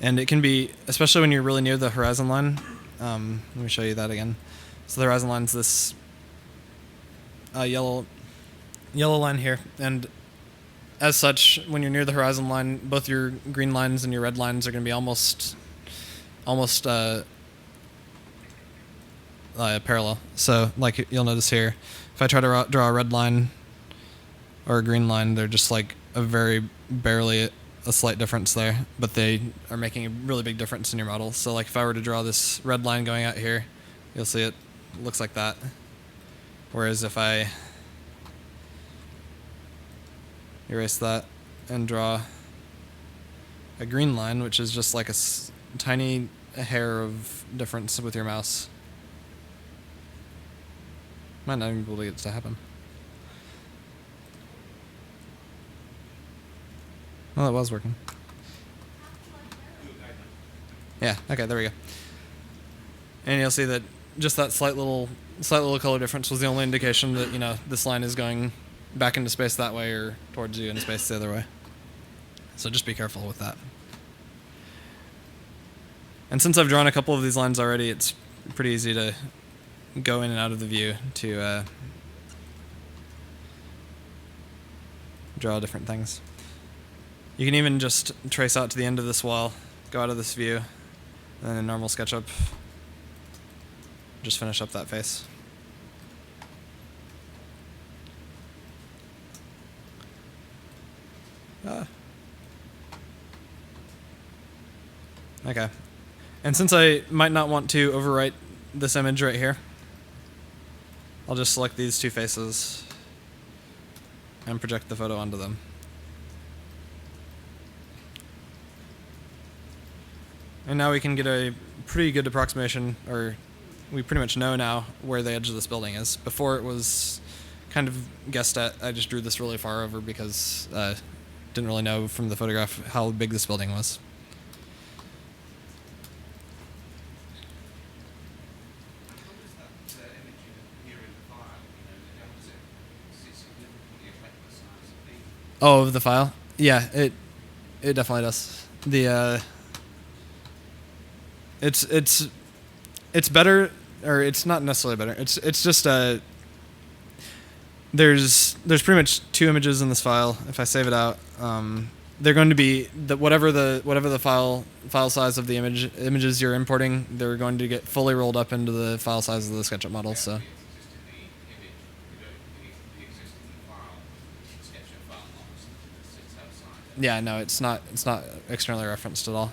Speaker 1: And it can be, especially when you're really near the horizon line. Let me show you that again. So the horizon line's this yellow line here, and as such, when you're near the horizon line, both your green lines and your red lines are going to be almost parallel. So, like you'll notice here, if I try to draw a red line or a green line, they're just like barely a slight difference there, but they are making a really big difference in your model. So, like if I were to draw this red line going out here, you'll see it looks like that. Whereas if I erase that and draw a green line, which is just like a tiny hair of difference with your mouse, might not even be able to get it to happen. Well, it was working. Yeah, okay, there we go. And you'll see that just that slight little color difference was the only indication that, you know, this line is going back into space that way or towards you in space the other way. So just be careful with that. And since I've drawn a couple of these lines already, it's pretty easy to go in and out of the view to draw different things. You can even just trace out to the end of this wall, go out of this view, and then in normal SketchUp, just finish up that face. Okay. And since I might not want to overwrite this image right here, I'll just select these two faces and project the photo onto them. And now we can get a pretty good approximation, or we pretty much know now where the edge of this building is. Before it was kind of guessed at. I just drew this really far over because didn't really know from the photograph how big this building was.
Speaker 5: How does that image appear in the file? How does it significantly affect the size of the...
Speaker 1: Oh, of the file? Yeah, it definitely does. The it's better, or it's not necessarily better. It's just there's pretty much two images in this file. If I save it out, they're going to be whatever the file size of the images you're importing, they're going to get fully rolled up into the file size of the SketchUp model. So.
Speaker 5: It's just in the image, the existing file, SketchUp file logs that sits outside.
Speaker 1: Yeah, no, it's not externally referenced at all.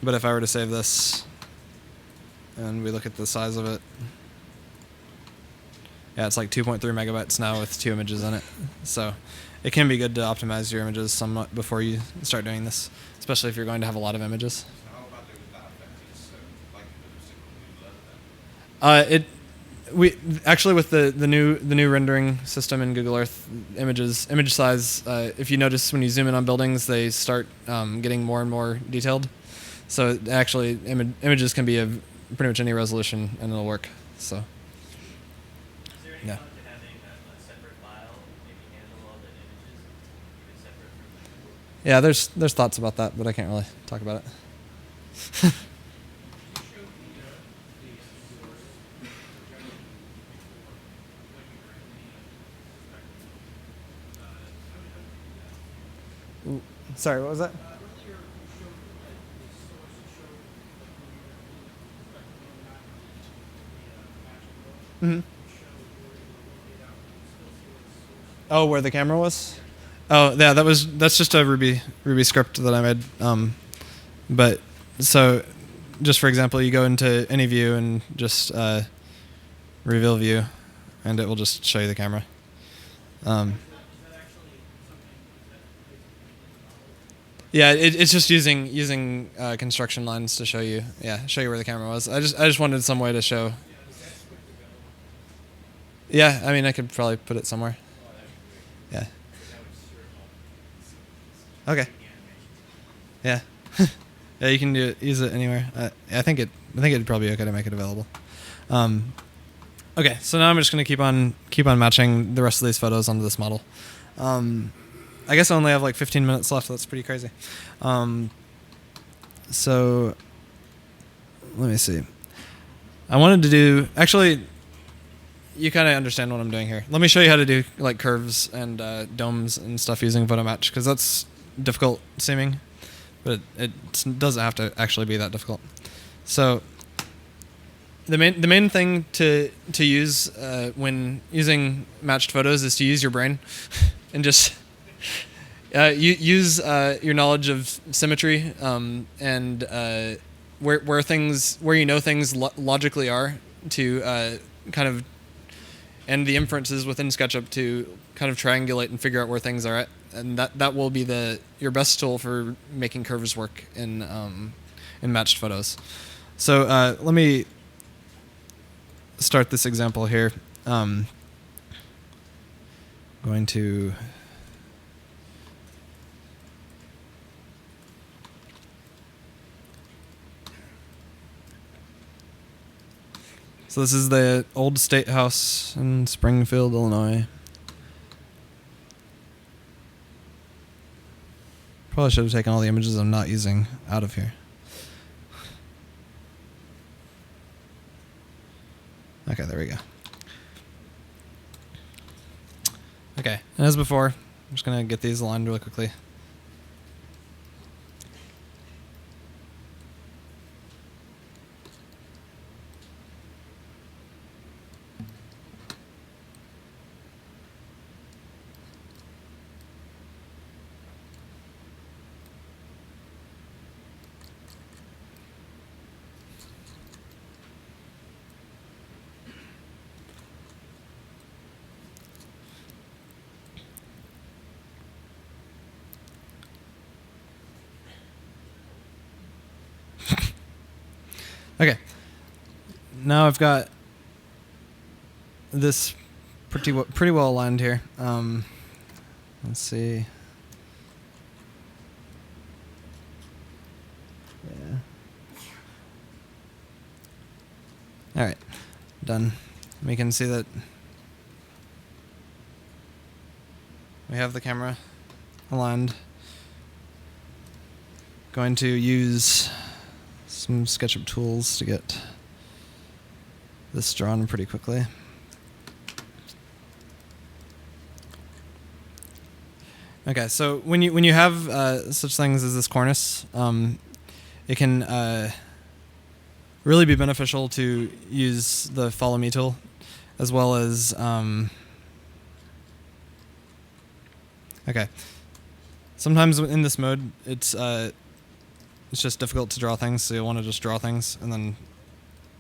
Speaker 1: But if I were to save this, and we look at the size of it, yeah, it's like 2.3 megabytes now with two images in it. So it can be good to optimize your images somewhat before you start doing this, especially if you're going to have a lot of images.
Speaker 5: So how about that effect is like the simple
Speaker 1: We actually, with the new rendering system in Google Earth, image size. If you notice, when you zoom in on buildings, they start getting more and more detailed. So actually, images can be of pretty much any resolution, and it'll work. So.
Speaker 6: Is there any
Speaker 1: Yeah.
Speaker 6: thought to having a separate file, maybe handle all the images, even separate from
Speaker 1: Yeah, there's thoughts about that, but I can't really talk about it. Sorry, what was that?
Speaker 3: Earlier, you showed like the source showed like when you're in the perspective of the matching
Speaker 1: Mm-hmm.
Speaker 3: showed you were able to rotate out and still see where the source.
Speaker 1: Oh, where the camera was? Oh, yeah, that's just a Ruby script that I made. But so, just for example, you go into any view and just reveal view, and it will just show you the camera.
Speaker 3: Is that actually something that is
Speaker 1: Yeah, it's just using construction lines to show you where the camera was. I just wanted some way to show. Yeah, I mean, I could probably put it somewhere. Yeah. Okay. Yeah. Yeah, you can use it anywhere. I think it'd probably be okay to make it available. Okay, so now I'm just gonna keep on matching the rest of these photos onto this model. I guess I only have like 15 minutes left. That's pretty crazy. So let me see. I wanted to do, actually, you kind of understand what I'm doing here. Let me show you how to do like curves and domes and stuff using photo match, because that's difficult seeming, but it doesn't have to actually be that difficult. So the main thing to use when using matched photos is to use your brain and just use your knowledge of symmetry and where you know things logically are to kind of, and the inferences within SketchUp to kind of triangulate and figure out where things are at, and that will be your best tool for making curves work in matched photos. So let me start this example here. Going to So this is the old State House in Springfield, Illinois. Probably should have taken all the images I'm not using out of here. Okay, there we go. Okay, and as before, I'm just going to get these aligned really quickly. Okay, now I've got this pretty well aligned here. Let's see. Yeah. All right, done. We can see that we have the camera aligned. going to use some SketchUp tools to get this drawn pretty quickly. Okay, so when you have such things as this cornice, it can really be beneficial to use the Follow Me tool, as well as okay. Sometimes in this mode, it's just difficult to draw things, so you want to just draw things and then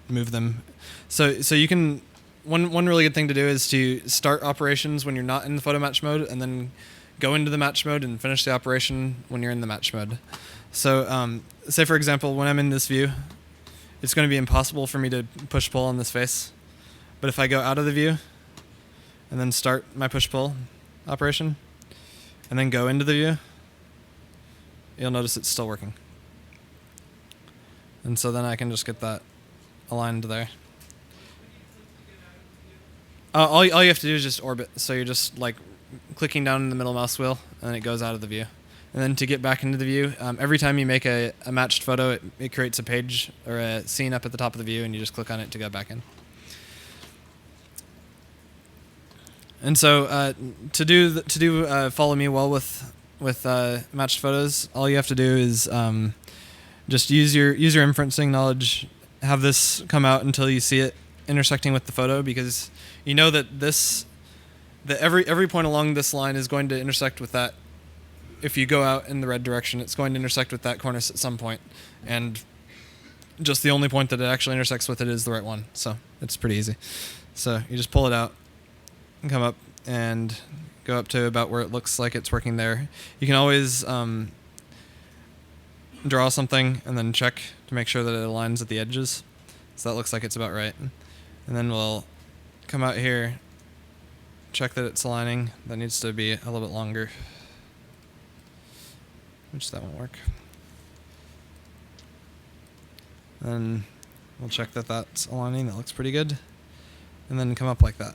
Speaker 1: move them. So you can one really good thing to do is to start operations when you're not in the photo match mode, and then go into the match mode and finish the operation when you're in the match mode. So say for example, when I'm in this view, it's going to be impossible for me to push pull on this face. But if I go out of the view and then start my push pull operation and then go into the view, you'll notice it's still working. And so then I can just get that aligned there. All you have to do is just orbit. So you're just like clicking down in the middle mouse wheel, and then it goes out of the view. And then to get back into the view, every time you make a matched photo, it creates a page or a scene up at the top of the view, and you just click on it to go back in. And so to do Follow Me well with matched photos, all you have to do is just use your inferencing knowledge. Have this come out until you see it intersecting with the photo, because you know that every point along this line is going to intersect with that. If you go out in the red direction, it's going to intersect with that cornice at some point, and just the only point that it actually intersects with it is the right one. So it's pretty easy. So you just pull it out and come up and go up to about where it looks like it's working there. You can always draw something and then check to make sure that it aligns at the edges. So that looks like it's about right. And then we'll come out here, check that it's aligning. That needs to be a little bit longer, which that won't work. Then we'll check that that's aligning. That looks pretty good. And then come up like that.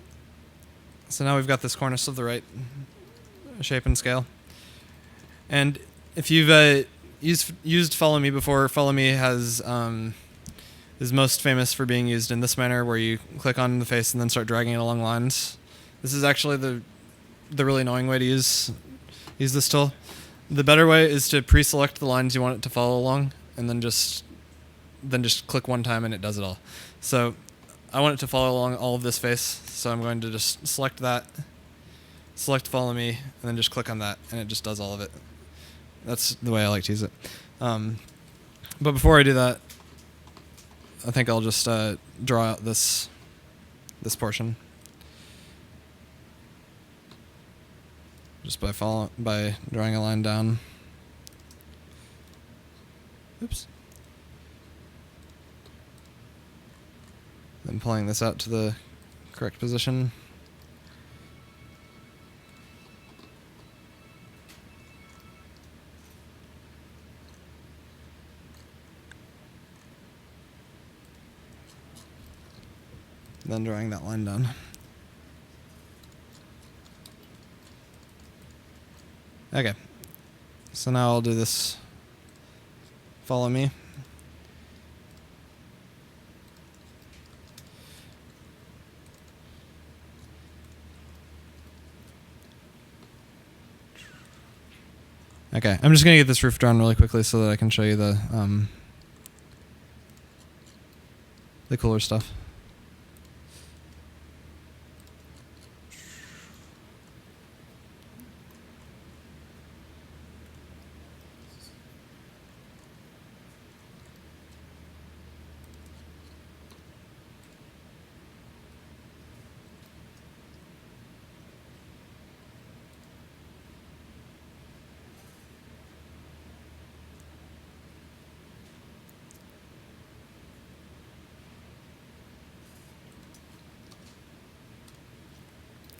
Speaker 1: So now we've got this cornice of the right shape and scale. And if you've used Follow Me before, Follow Me is most famous for being used in this manner, where you click on the face and then start dragging it along lines. This is actually the really annoying way to use this tool. The better way is to pre-select the lines you want it to follow along, and then just click one time and it does it all. So I want it to follow along all of this face, so I'm going to just select that, select Follow Me, and then just click on that, and it just does all of it. That's the way I like to use it. But before I do that, I think I'll just draw out this portion. Just by drawing a line down. Oops. Then pulling this out to the correct position. Then drawing that line down. Okay, so now I'll do this Follow Me. Okay, I'm just going to get this roof drawn really quickly so that I can show you the cooler stuff.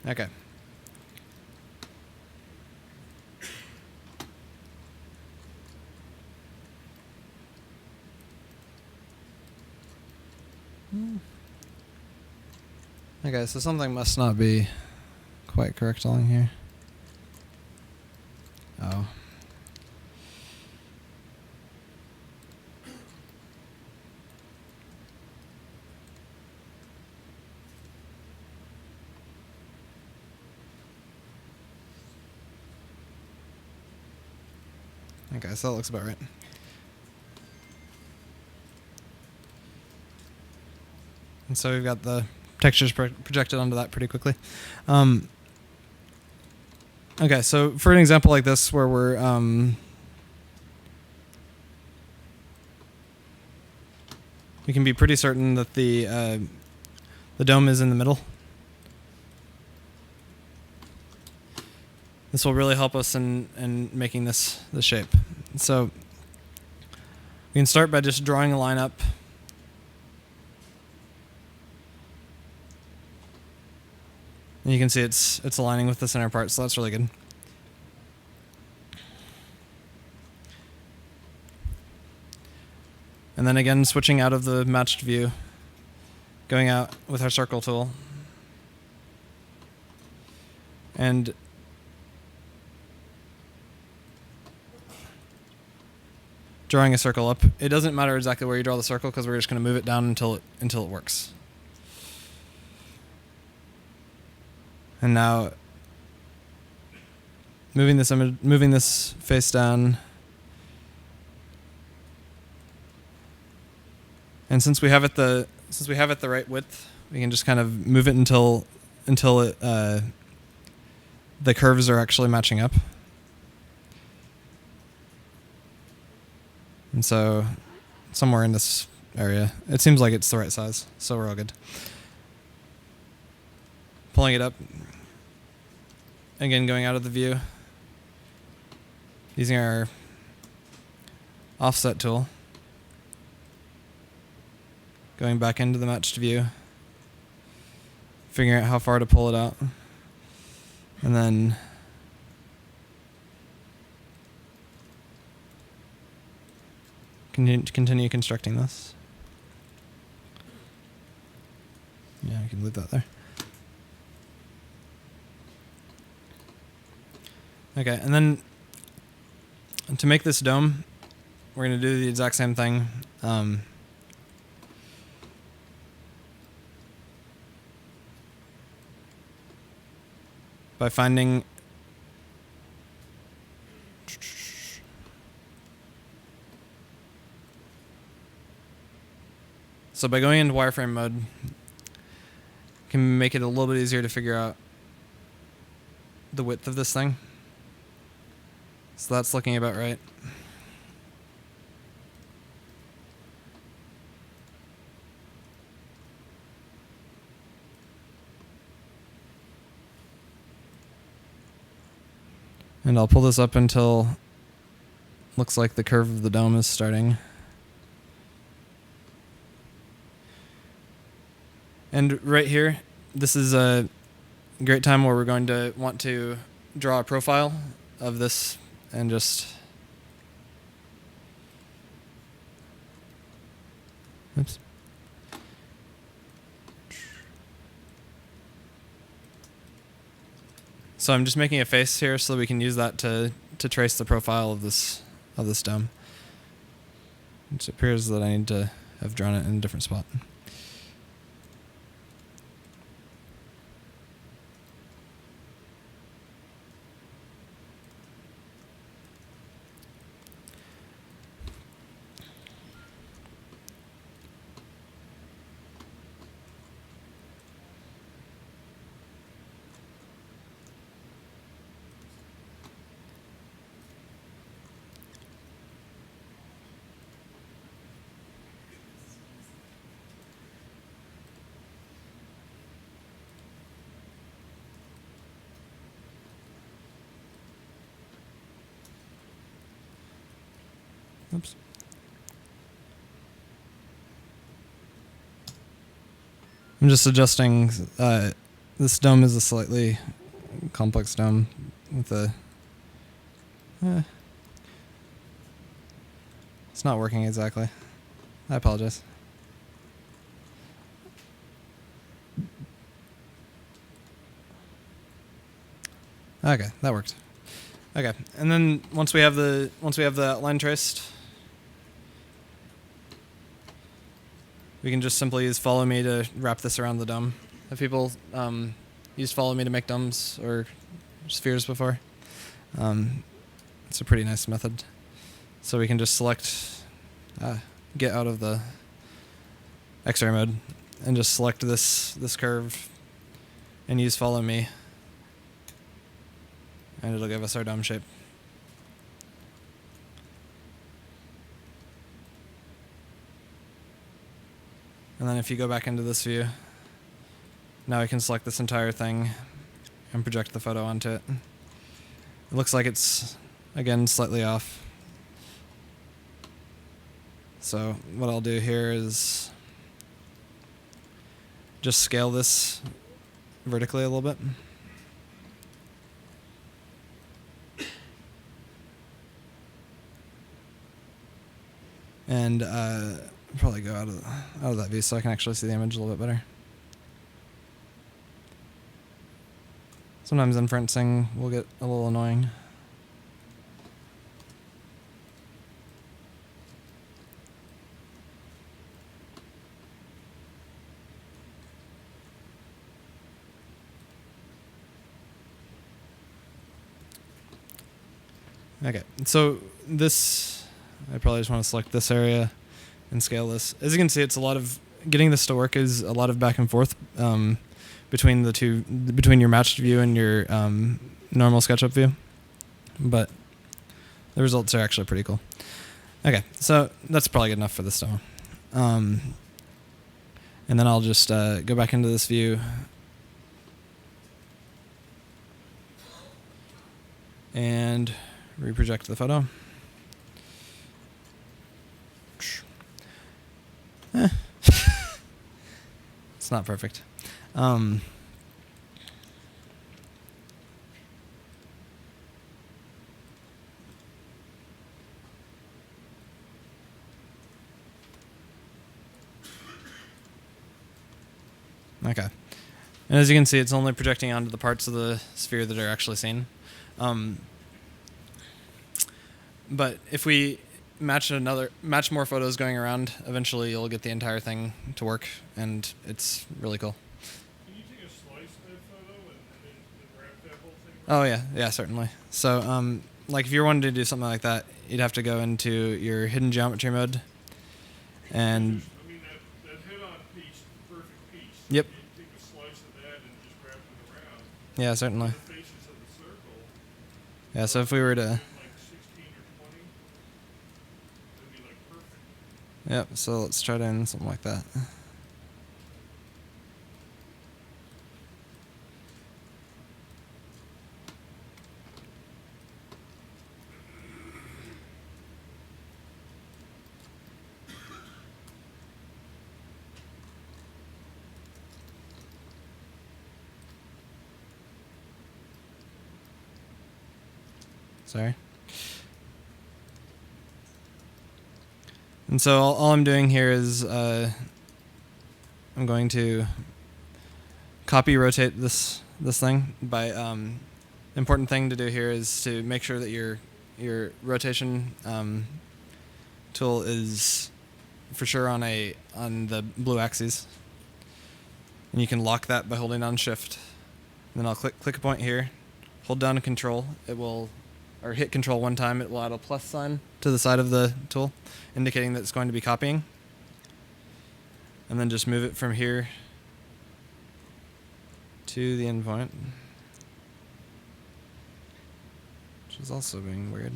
Speaker 1: Okay. Okay, so something must not be quite correct along here. Oh. Okay, so that looks about right. And so we've got the textures projected onto that pretty quickly. Okay, so for an example like this where we can be pretty certain that the dome is in the middle. This will really help us in making this shape. So we can start by just drawing a line up. And you can see it's aligning with the center part, so that's really good. And then again, switching out of the matched view, going out with our circle tool. And drawing a circle up. It doesn't matter exactly where you draw the circle because we're just going to move it down until it works. And now moving this face down. And since we have it the right width, we can just kind of move it until the curves are actually matching up. And so somewhere in this area, it seems like it's the right size, so we're all good. Pulling it up. Again, going out of the view. Using our offset tool. Going back into the matched view. Figuring out how far to pull it out. And then continue constructing this. Yeah, I can leave that there. Okay, and then to make this dome, we're going to do the exact same thing. By finding So by going into wireframe mode, can make it a little bit easier to figure out the width of this thing. So that's looking about right. And I'll pull this up until looks like the curve of the dome is starting. And right here, this is a great time where we're going to want to draw a profile of this and just... Oops. So I'm just making a face here so that we can use that to trace the profile of this dome. It appears that I need to have drawn it in a different spot. Oops. I'm just adjusting. This dome is a slightly complex dome with a... it's not working exactly. I apologize. Okay, that worked. Okay, and then once we have the outline traced, we can just simply use follow me to wrap this around the dome. Have people used follow me to make domes or spheres before? It's a pretty nice method. So we can just select, get out of the X-ray mode, and just select this curve, and use follow me, and it'll give us our dome shape. And then if you go back into this view, now we can select this entire thing and project the photo onto it. It looks like it's, again, slightly off. So what I'll do here is just scale this vertically a little bit. And probably go out of that view so I can actually see the image a little bit better. Sometimes inferencing will get a little annoying. Okay, so this, I probably just want to select this area and scale this. As you can see, it's a lot of, getting this to work is a lot of back and forth between the two, between your matched view and your normal SketchUp view. But the results are actually pretty cool. Okay, so that's probably good enough for this demo. And then I'll just go back into this view and reproject the photo. It's not perfect. Okay. And as you can see, it's only projecting onto the parts of the sphere that are actually seen. But if we match more photos going around, eventually you'll get the entire thing to work, and it's really cool.
Speaker 2: Can you take a slice of that photo and then wrap that whole thing?
Speaker 1: Oh yeah, certainly. So, like if you wanted to do something like that, you'd have to go into your hidden geometry mode, and
Speaker 2: I mean, that head-on piece is the perfect piece.
Speaker 1: Yep.
Speaker 2: You take a slice of that and just wrap it around.
Speaker 1: yeah, certainly.
Speaker 2: The faces of the circle,
Speaker 1: Yeah. So if we were to,
Speaker 2: like 16 or 20, that'd be like perfect.
Speaker 1: yep. So let's try doing something like that. Sorry. And so all I'm doing here is I'm going to copy rotate this thing by the important thing to do here is to make sure that your rotation tool is for sure on the blue axis, and you can lock that by holding down Shift. And then I'll click a point here, hold down Control. It will, or hit Control one time. It will add a plus sign to the side of the tool, indicating that it's going to be copying. And then just move it from here to the endpoint, which is also being weird.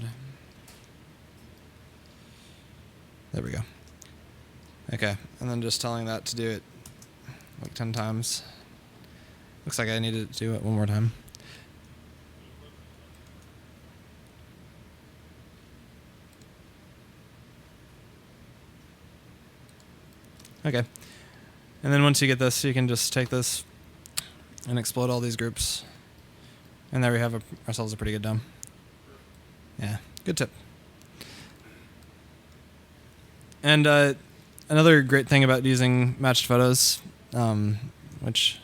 Speaker 1: There we go. Okay, and then just telling that to do it like 10 times. Looks like I need to do it one more time. Okay. And then once you get this, you can just take this and explode all these groups. And there we have ourselves a pretty good dome. Yeah, good tip. And another great thing about using matched photos, which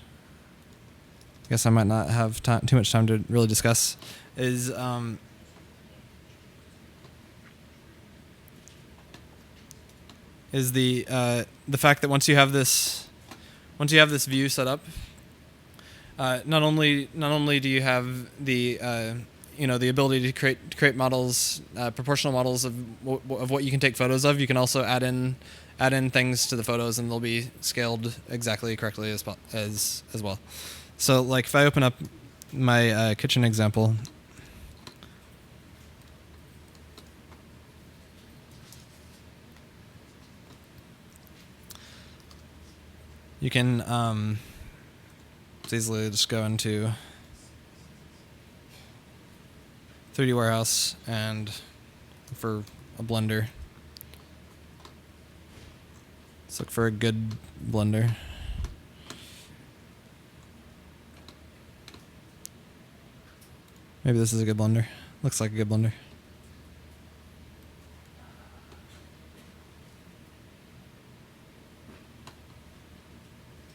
Speaker 1: I guess I might not have too much time to really discuss, is the fact that once you have this view set up, not only do you have the the ability to create models, proportional models of what you can take photos of. You can also add in things to the photos, and they'll be scaled exactly correctly as well. So like if I open up my kitchen example. You can easily just go into 3D Warehouse and for a blender. Let's look for a good blender. Maybe this is a good blender. Looks like a good blender.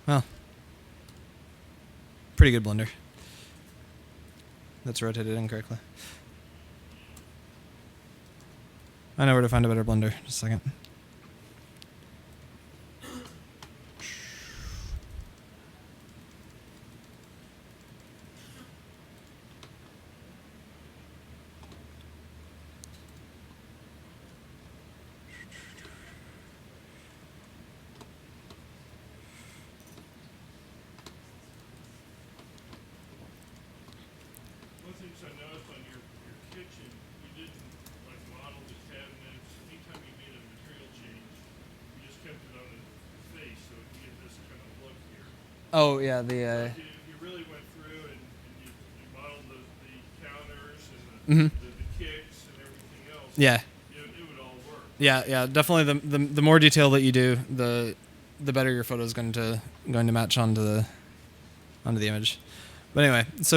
Speaker 1: Well, pretty good blender. That's rotated incorrectly. I know where to find a better blender. Just a second.
Speaker 2: One thing I noticed on your kitchen, you didn't like model the cabinets. Anytime you made a material change, you just kept it on the face, so you get this kind of look here.
Speaker 1: Oh yeah, the
Speaker 2: If you really went through and you modeled the counters and
Speaker 1: Mhm.
Speaker 2: the kicks and everything else,
Speaker 1: yeah.
Speaker 2: it would all work.
Speaker 1: Yeah, definitely. The more detail that you do, the better your photo is going to match onto the image. But anyway, so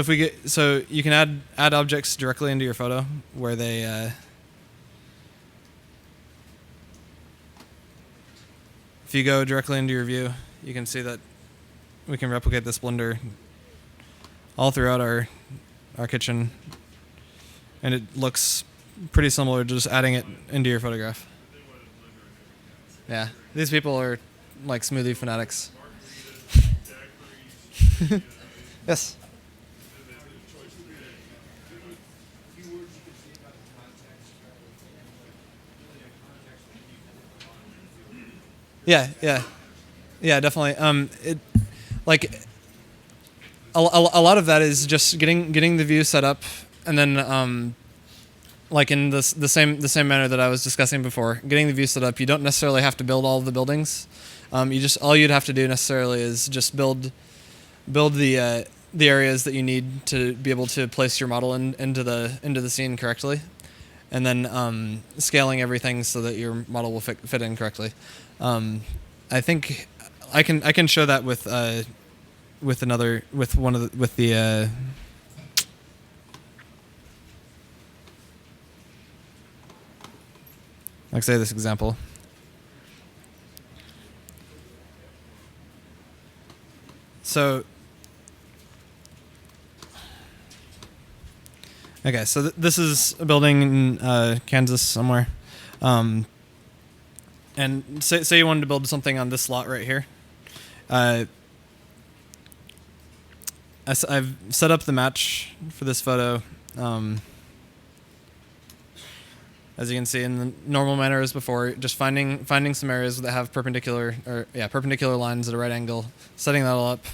Speaker 1: you can add objects directly into your photo where they. If you go directly into your view, you can see that we can replicate this blender all throughout our kitchen, and it looks pretty similar to just adding it into your photograph. Yeah, these people are like smoothie fanatics. Yes.
Speaker 3: Few words you could say about the context, really a context that people
Speaker 1: Yeah, definitely. A lot of that is just getting the view set up, and then like in the same manner that I was discussing before, getting the view set up. You don't necessarily have to build all of the buildings. All you'd have to do necessarily is just build the areas that you need to be able to place your model into the scene correctly, and then scaling everything so that your model will fit in correctly. I think I can show that with like say this example. So okay, so this is a building in Kansas somewhere, and say you wanted to build something on this lot right here. I've set up the match for this photo, as you can see in the normal manner as before. Just finding some areas that have perpendicular lines at a right angle, setting that all up,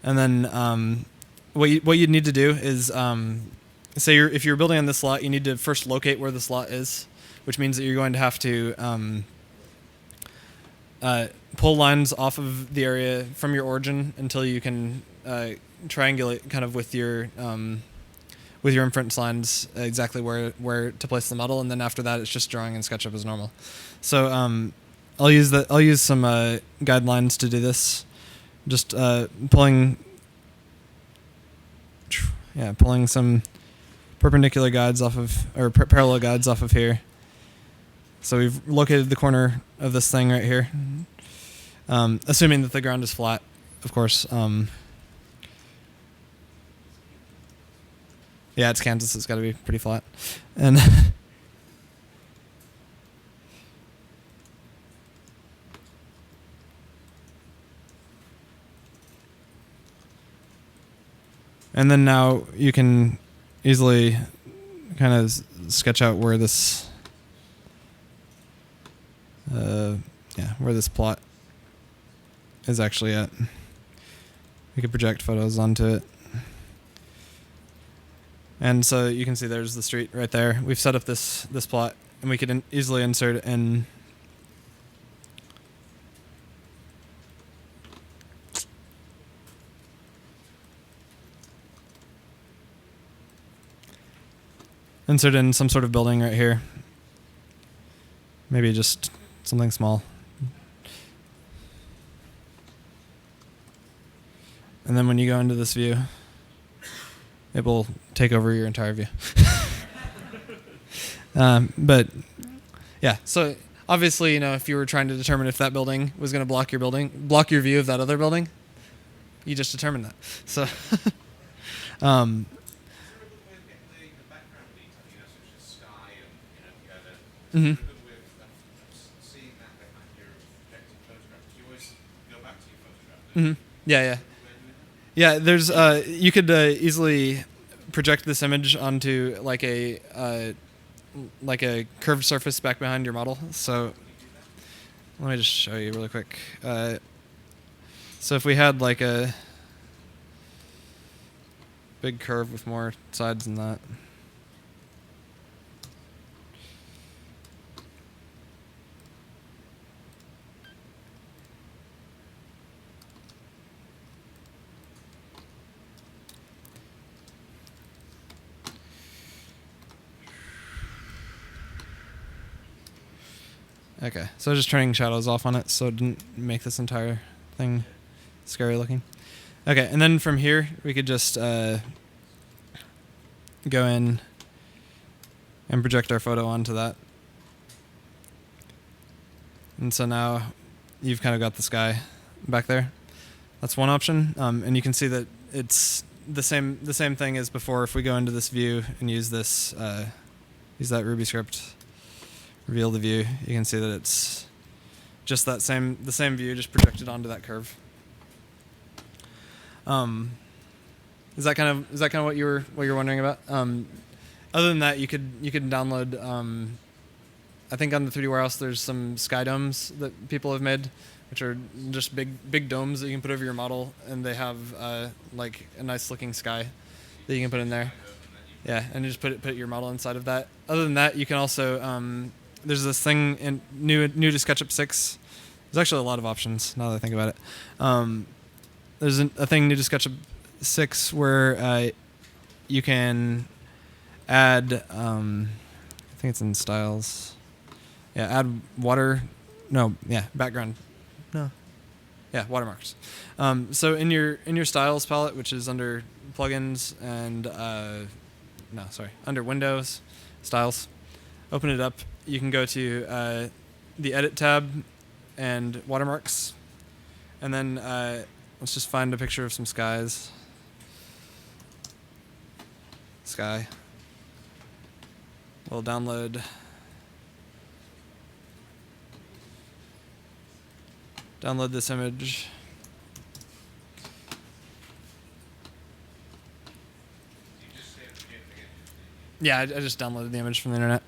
Speaker 1: and then what you'd need to do is if you're building on this lot, you need to first locate where this lot is, which means that you're going to have to pull lines off of the area from your origin until you can triangulate kind of with your inference lines exactly where to place the model, and then after that it's just drawing in SketchUp as normal. So I'll use some guidelines to do this. Just pulling some perpendicular guides off of, or parallel guides off of here. So we've located the corner of this thing right here, assuming that the ground is flat, of course. Yeah, it's Kansas. It's got to be pretty flat, and and then now you can easily kind of sketch out where this, where this plot is actually at. We could project photos onto it. And so you can see there's the street right there. We've set up this plot, and we could easily insert in some sort of building right here. Maybe just something small. And then when you go into this view, it will take over your entire view. But yeah, so obviously, if you were trying to determine if that building was going to block your view of that other building, you just determined that. So,
Speaker 5: Is there a good way of getting the background detail, such as sky and, if you had a,
Speaker 1: Mhm.
Speaker 5: is there a good way of seeing that behind your projected photograph? Do you always go back to your photograph?
Speaker 1: Mhm. Yeah. Yeah, there's you could easily project this image onto like a curved surface back behind your model. So let me just show you really quick. So if we had like a big curve with more sides than that. Okay, so just turning shadows off on it so it didn't make this entire thing scary looking. Okay, and then from here we could just go in and project our photo onto that. And so now you've kind of got the sky back there. That's one option, and you can see that it's the same thing as before. If we go into this view and use this, use that Ruby script, reveal the view, you can see that it's just the same view, just projected onto that curve. Is that kind of what you were wondering about? Other than that, you could download. I think on the 3D Warehouse there's some sky domes that people have made, which are just big domes that you can put over your model, and they have like a nice looking sky that you can put in there. Yeah, and you just put your model inside of that. Other than that, you can also there's this thing in new to SketchUp 6. There's actually a lot of options now that I think about it. There's a thing new to SketchUp 6 where you can add. I think it's in styles. Yeah, add background. No. Yeah, watermarks. So in your styles palette, which is under plugins and under Windows, styles, open it up. You can go to the edit tab and watermarks, and then let's just find a picture of some skies. Sky. We'll download this image. Yeah, I just downloaded the image from the internet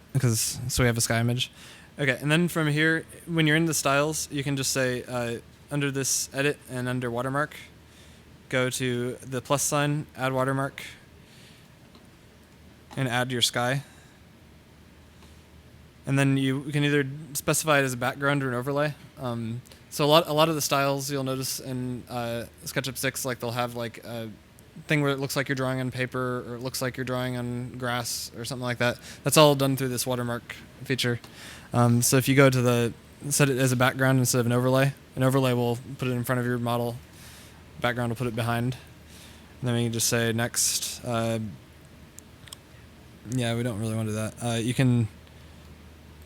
Speaker 1: so we have a sky image. Okay, and then from here, when you're in the styles, you can just say under this edit and under watermark, go to the plus sign, add watermark, and add your sky. And then you can either specify it as a background or an overlay. So a lot of the styles you'll notice in SketchUp 6, like they'll have like a thing where it looks like you're drawing on paper, or it looks like you're drawing on grass or something like that. That's all done through this watermark feature. So if you go to set it as a background instead of an overlay will put it in front of your model. Background will put it behind. And then we can just say next. Yeah, we don't really want to do that. You can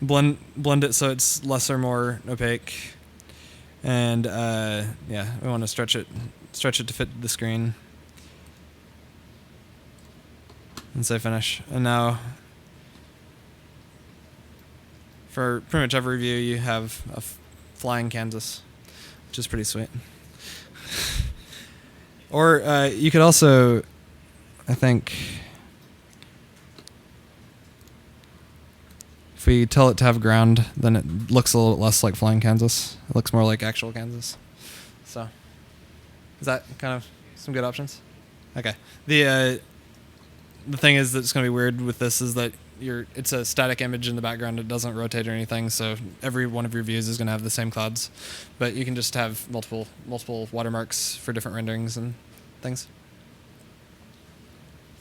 Speaker 1: blend it so it's less or more opaque. And yeah, we want to stretch it to fit the screen. And say finish. And now, for pretty much every view, you have a flying Kansas, which is pretty sweet. Or you could also, I think, If we tell it to have ground, then it looks a little less like flying Kansas. It looks more like actual Kansas. So, is that kind of some good options? Okay. The thing is that's going to be weird with this is that it's a static image in the background. It doesn't rotate or anything, so every one of your views is going to have the same clouds. But you can just have multiple watermarks for different renderings and things.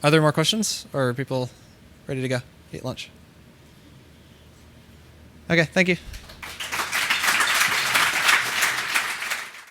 Speaker 1: Are there more questions, or are people ready to go eat lunch? Okay, thank you.